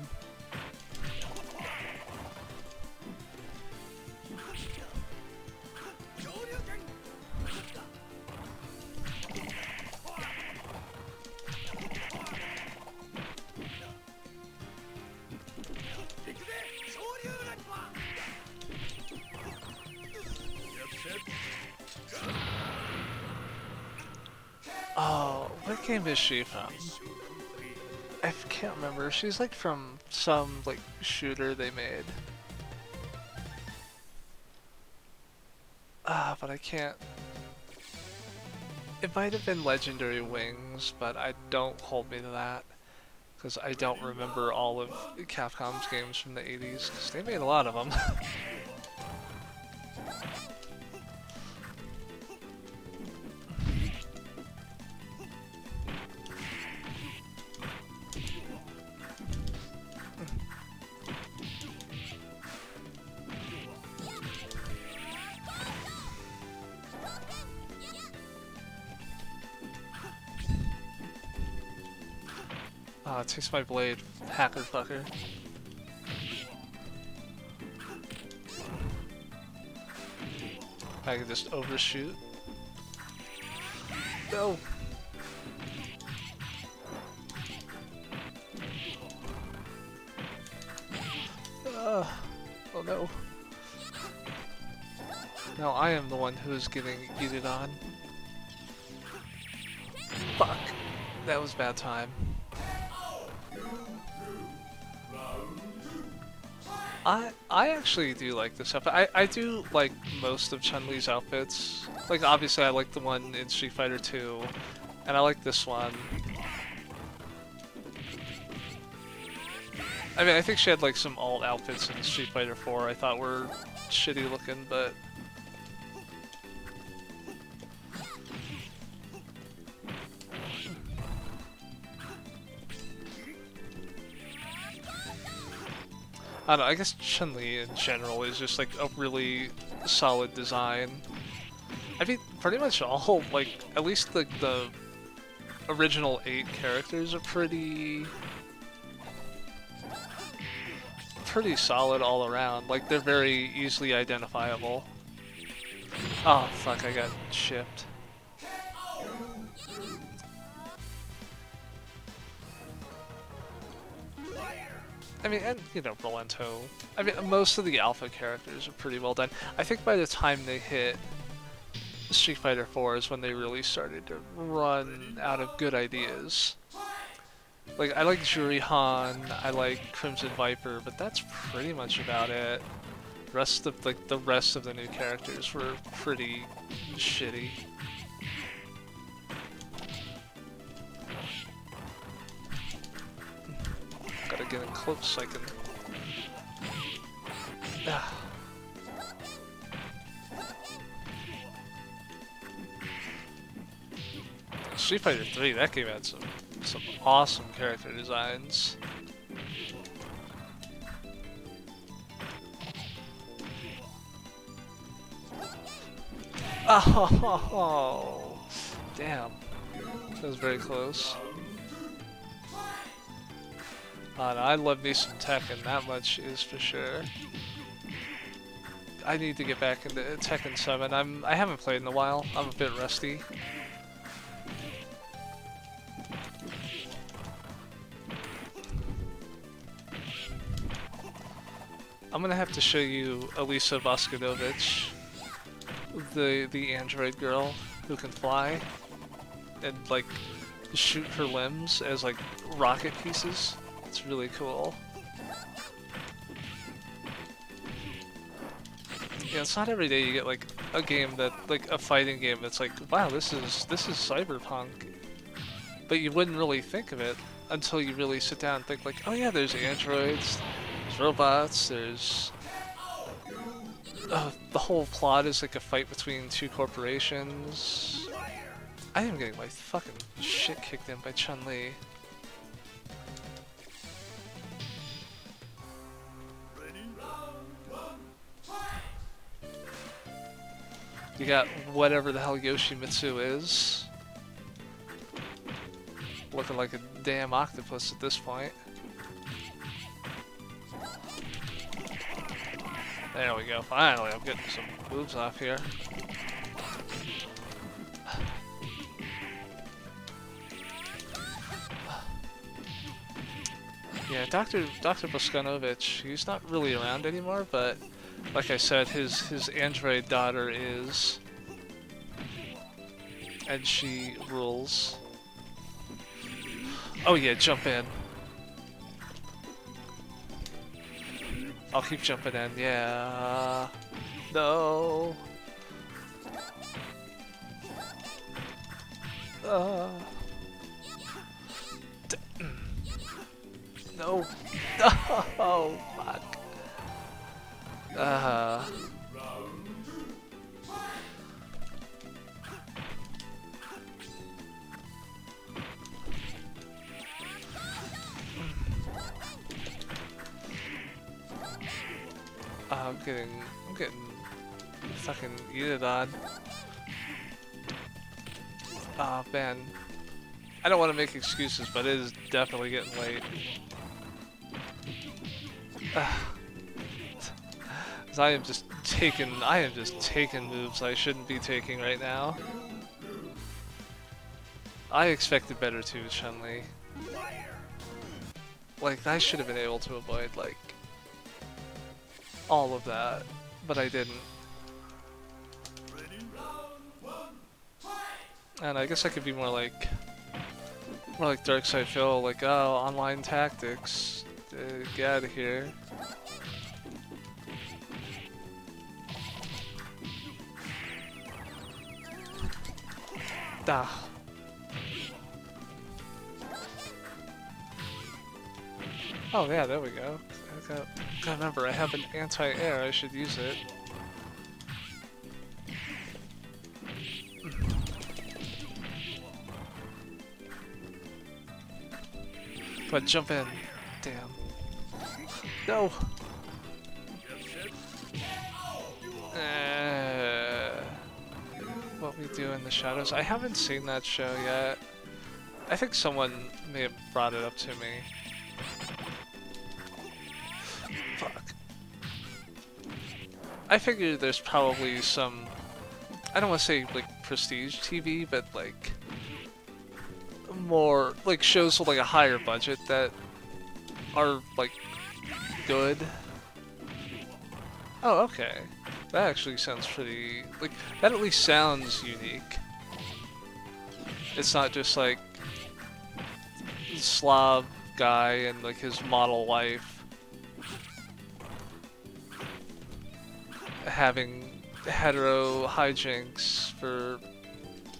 Oh, what game is she from? I can't remember. She's like from some like shooter they made. But I can't. It might have been Legendary Wings, but I don't hold me to that. Because I don't remember all of Capcom's games from the 80s, because they made a lot of them. Taste my blade, hacker fucker. I can just overshoot. No! Oh no. Now I am the one who is getting yeeted on. Fuck. That was bad time. I actually do like this outfit. I do like most of Chun-Li's outfits. Like, obviously I like the one in Street Fighter 2, and I like this one. I mean, I think she had like some alt outfits in Street Fighter 4 I thought were shitty looking, but... I don't know, I guess Chun-Li in general is just like a really solid design. I mean, pretty much all, like, at least the original 8 characters are pretty solid all around. Like, they're very easily identifiable. Oh, fuck, I got chipped. I mean, and, you know, Rolento. I mean, most of the alpha characters are pretty well done. I think by the time they hit Street Fighter 4 is when they really started to run out of good ideas. Like, I like Juri Han, I like Crimson Viper, but that's pretty much about it. The rest of the new characters were pretty shitty. Gotta get in close so I can... Street Fighter 3, that game had some awesome character designs. Oh, damn. That was very close. No, I love me some Tekken, that much is for sure. I need to get back into Tekken 7. I haven't played in a while. I'm a bit rusty. I'm gonna have to show you Elisa Voskodovic, the android girl who can fly and like shoot her limbs as like rocket pieces. It's really cool. Yeah, it's not every day you get like a game that, like a fighting game that's like, wow, this is cyberpunk. But you wouldn't really think of it until you really sit down and think like, oh yeah, there's androids, there's robots, there's... the whole plot is like a fight between two corporations. I am getting my fucking shit kicked in by Chun-Li. You got whatever the hell Yoshimitsu is. looking like a damn octopus at this point. There we go. Finally, I'm getting some moves off here. Yeah, Dr. Boskanovich, he's not really around anymore, but like I said, his android daughter is, and she rules. Oh yeah, jump in. I'll keep jumping in, yeah. No. No. Oh, fuck. I'm getting fucking eated on. Oh man. I don't want to make excuses, but it is definitely getting late. 'Cause I am just taking moves I shouldn't be taking right now. I expected better too, Chun-Li. Like, I should have been able to avoid, like, all of that, but I didn't. And I guess I could be more like Darkside Phil, like, oh, online tactics, get out of here. Ah. Oh yeah, there we go. Gotta remember, I have an anti-air, I should use it. But jump in. Damn. No! What we do in the shadows. I haven't seen that show yet. I think someone may have brought it up to me. Fuck. I figure there's probably some, I don't want to say like prestige TV, but like more like shows with like a higher budget that are like good. Oh, okay. That actually sounds pretty, like, that at least sounds unique. It's not just like Slav guy and like his model wife having hetero hijinks for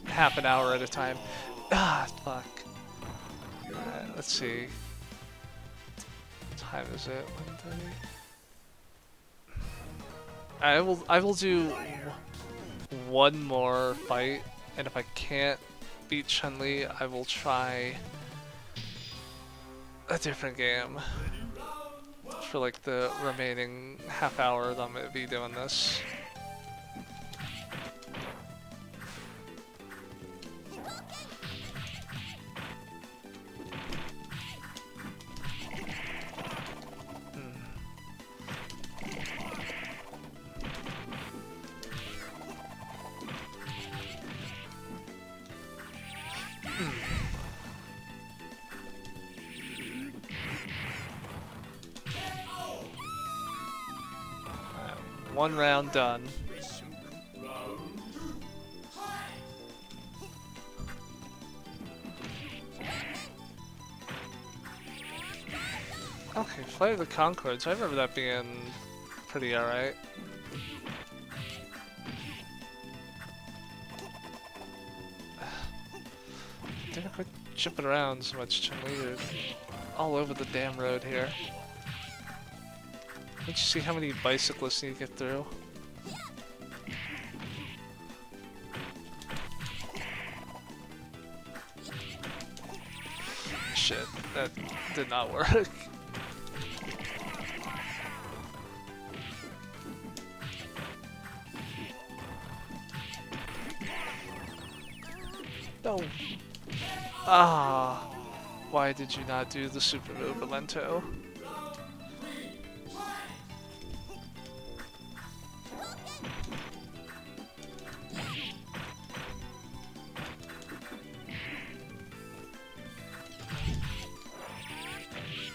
half an hour at a time. Ah, fuck. Let's see. What time is it? 1:30? I will do one more fight, and if I can't beat Chun-Li, I will try a different game for like the remaining half hour that I'm gonna be doing this. One round done. Okay, Flight of the Conchords. I remember that being pretty alright. Damn, quit jumping around so much, Chun-Li. You're all over the damn road here. Can't you see how many bicyclists need to get through? Shit, that did not work. No. Ah. Why did you not do the Super Mobilento?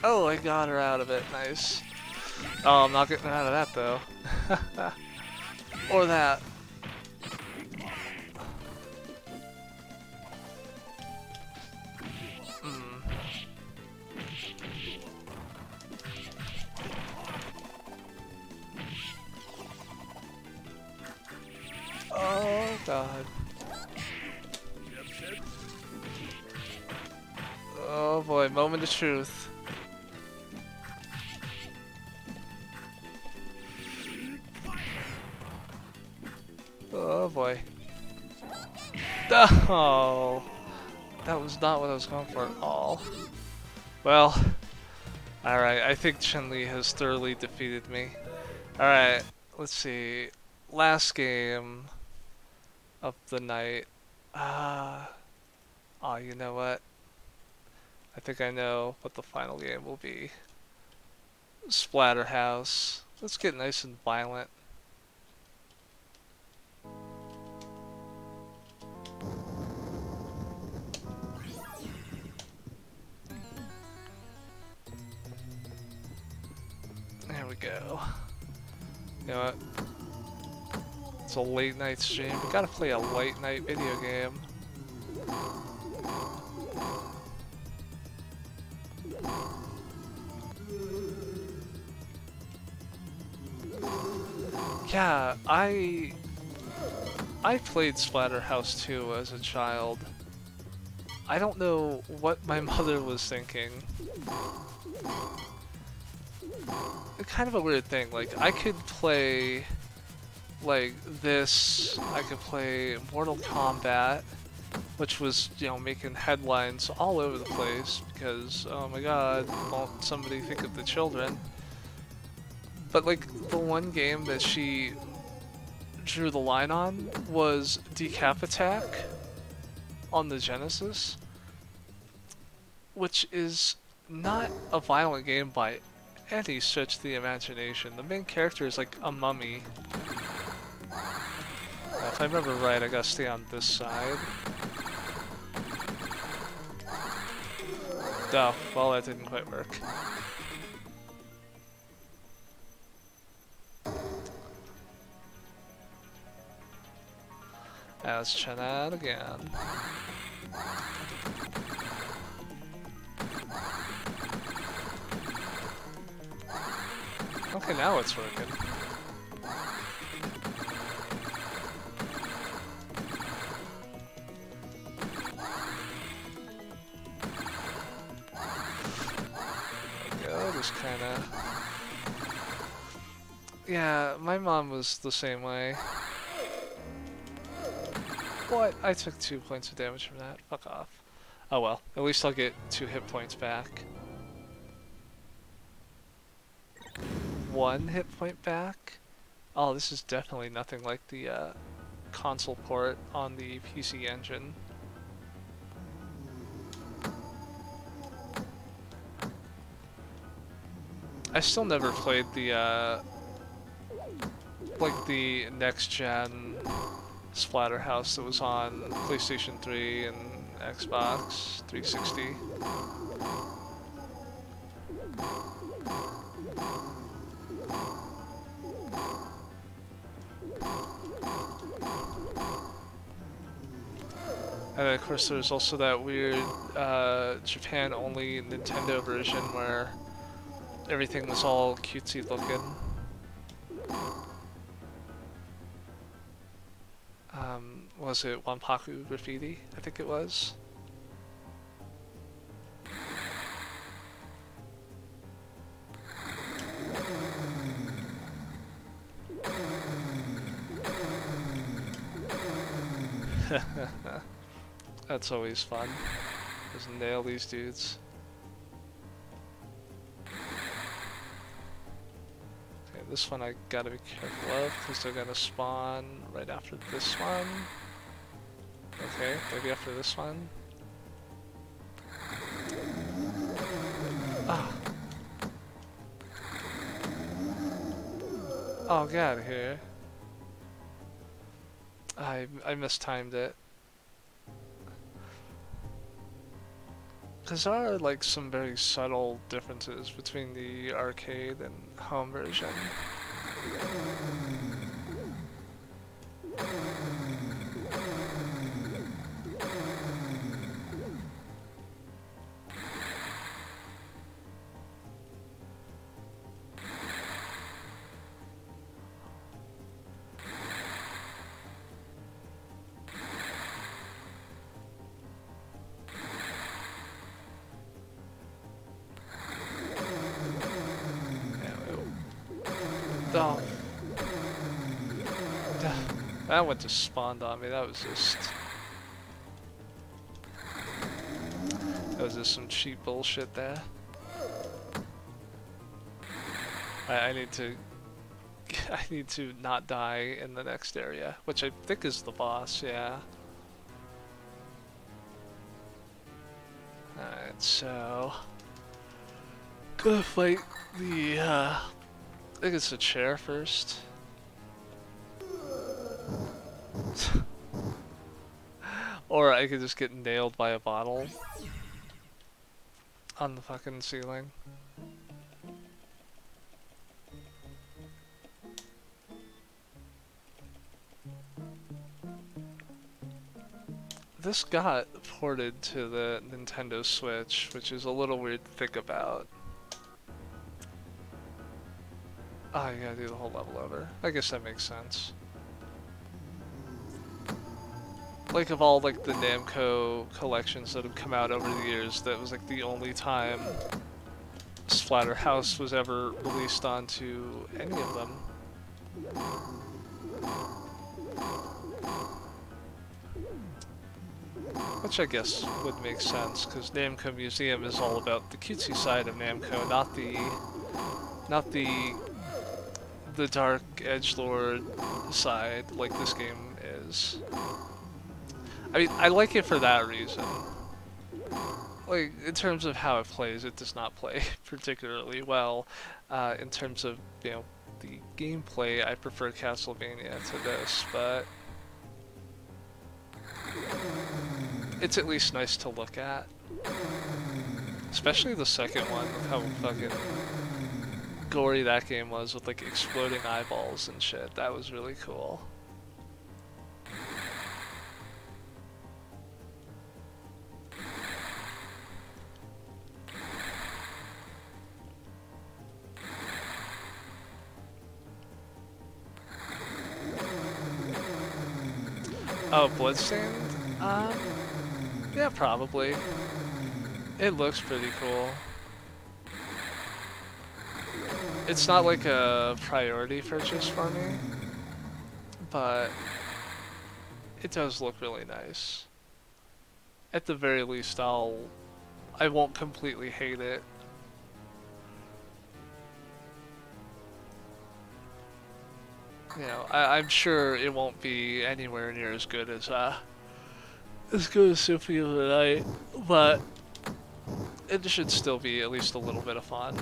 Oh, I got her out of it. Nice. Oh, I'm not getting out of that though. Or that. Oh god. Oh boy, moment of truth. Oh boy. Oh, that was not what I was going for at all. Well, alright, I think Chun-Li has thoroughly defeated me. Alright, let's see. Last game of the night. Oh, you know what? I think I know what the final game will be. Splatterhouse. Let's get nice and violent. There we go. You know what? It's a late night stream. We gotta play a late night video game. Yeah, I played Splatterhouse 2 as a child. I don't know what my mother was thinking. Kind of a weird thing, like I could play like this, I could play Mortal Kombat, which was, you know, making headlines all over the place because, oh my god, won't somebody think of the children? But like the one game that she drew the line on was Decap Attack on the Genesis, which is not a violent game by any stretch of the imagination. The main character is like a mummy. If I remember right, I gotta stay on this side. Oh, well, that didn't quite work. Let's try that again. Okay, now it's working. There we go, just kinda... Yeah, my mom was the same way. What? I took 2 points of damage from that. Fuck off. Oh well, at least I'll get 2 hit points back. 1 hit point back? Oh, this is definitely nothing like the console port on the PC Engine. I still never played the like the next gen Splatterhouse that was on PlayStation 3 and Xbox 360. And of course there's also that weird Japan-only Nintendo version where everything was all cutesy looking. Was it Wanpaku Graffiti? I think it was. That's always fun. Just nail these dudes. Okay, this one I gotta be careful of because they're gonna spawn right after this one. Okay, maybe after this one. Oh, get out of here. I mistimed it. Because there are like some very subtle differences between the arcade and home version. Oh. That one just spawned on me. That was just some cheap bullshit there. I need to not die in the next area, which I think is the boss, yeah. Alright, so gonna fight the I think it's the chair first. Or I could just get nailed by a bottle on the fucking ceiling. This got ported to the Nintendo Switch, which is a little weird to think about. Oh, you gotta do the whole level over. I guess that makes sense. Like, of all like the Namco collections that have come out over the years, that was like the only time Splatterhouse was ever released onto any of them. Which I guess would make sense, because Namco Museum is all about the cutesy side of Namco, not the dark edgelord side like this game is. I mean, I like it for that reason. Like, in terms of how it plays, it does not play particularly well. In terms of, you know, the gameplay, I prefer Castlevania to this, but it's at least nice to look at. Especially the second one, with how fucking gory that game was, with like exploding eyeballs and shit. That was really cool. Oh, Bloodstained? Yeah, probably. It looks pretty cool. It's not like a priority purchase for me, but it does look really nice. At the very least, I won't completely hate it. You know, I'm sure it won't be anywhere near as good as Symphony of the Night, but it should still be at least a little bit of fun.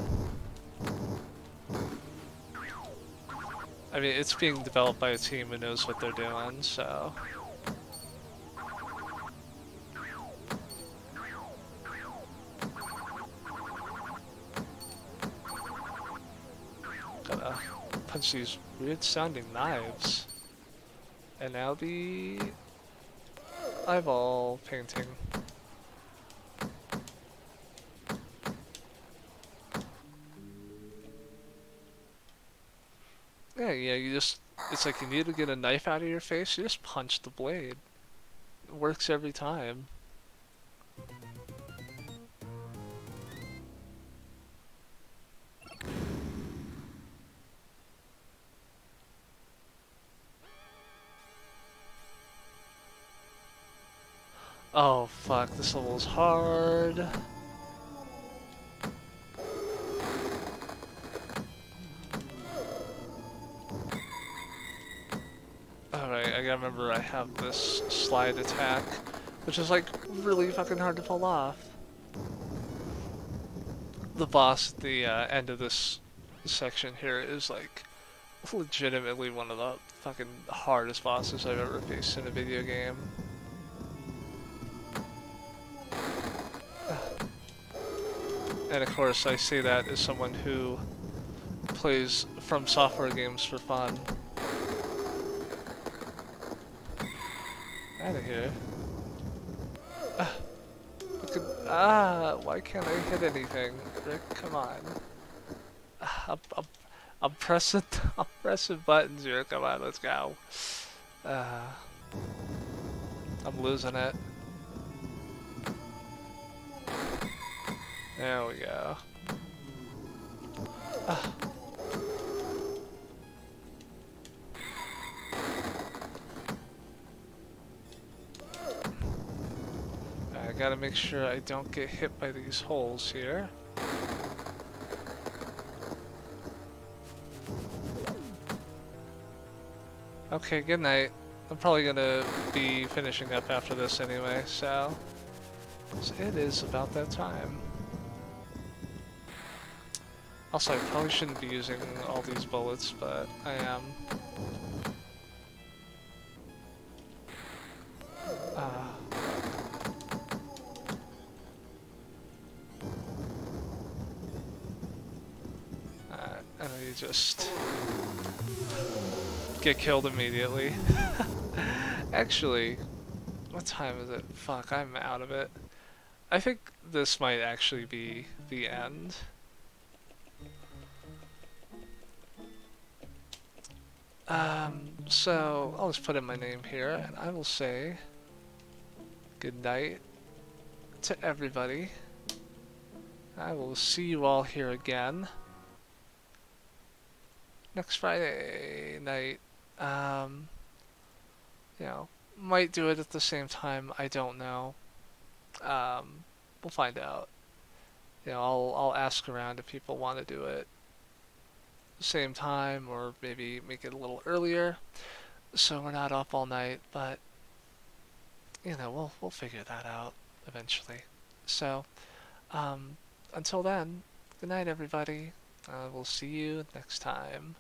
I mean, it's being developed by a team who knows what they're doing, so. Gotta punch these weird sounding knives. And now the eyeball painting. Yeah, it's like you need to get a knife out of your face, you just punch the blade. It works every time. Oh fuck, this level's hard. Alright, I gotta remember I have this slide attack, which is like really fucking hard to pull off. The boss at the end of this section here is like legitimately one of the fucking hardest bosses I've ever faced in a video game. And of course, I say that as someone who plays From Software games for fun. Out of here. Why can't I hit anything? Rick, come on. I'm pressing, I'm pressing buttons here. Come on, let's go. Uh, I'm losing it. There we go. I gotta make sure I don't get hit by these holes here. Okay, good night. I'm probably gonna be finishing up after this anyway, so it is about that time. Also, I probably shouldn't be using all these bullets, but I am. And then you just get killed immediately. Actually, what time is it? Fuck, I'm out of it. I think this might actually be the end. So I'll just put in my name here, and I will say good night to everybody. I will see you all here again next Friday night. You know, might do it at the same time. I don't know. We'll find out. You know, I'll ask around if people want to do it same time, or maybe make it a little earlier, so we're not up all night. But you know, we'll figure that out eventually. So, until then, good night, everybody. We'll see you next time.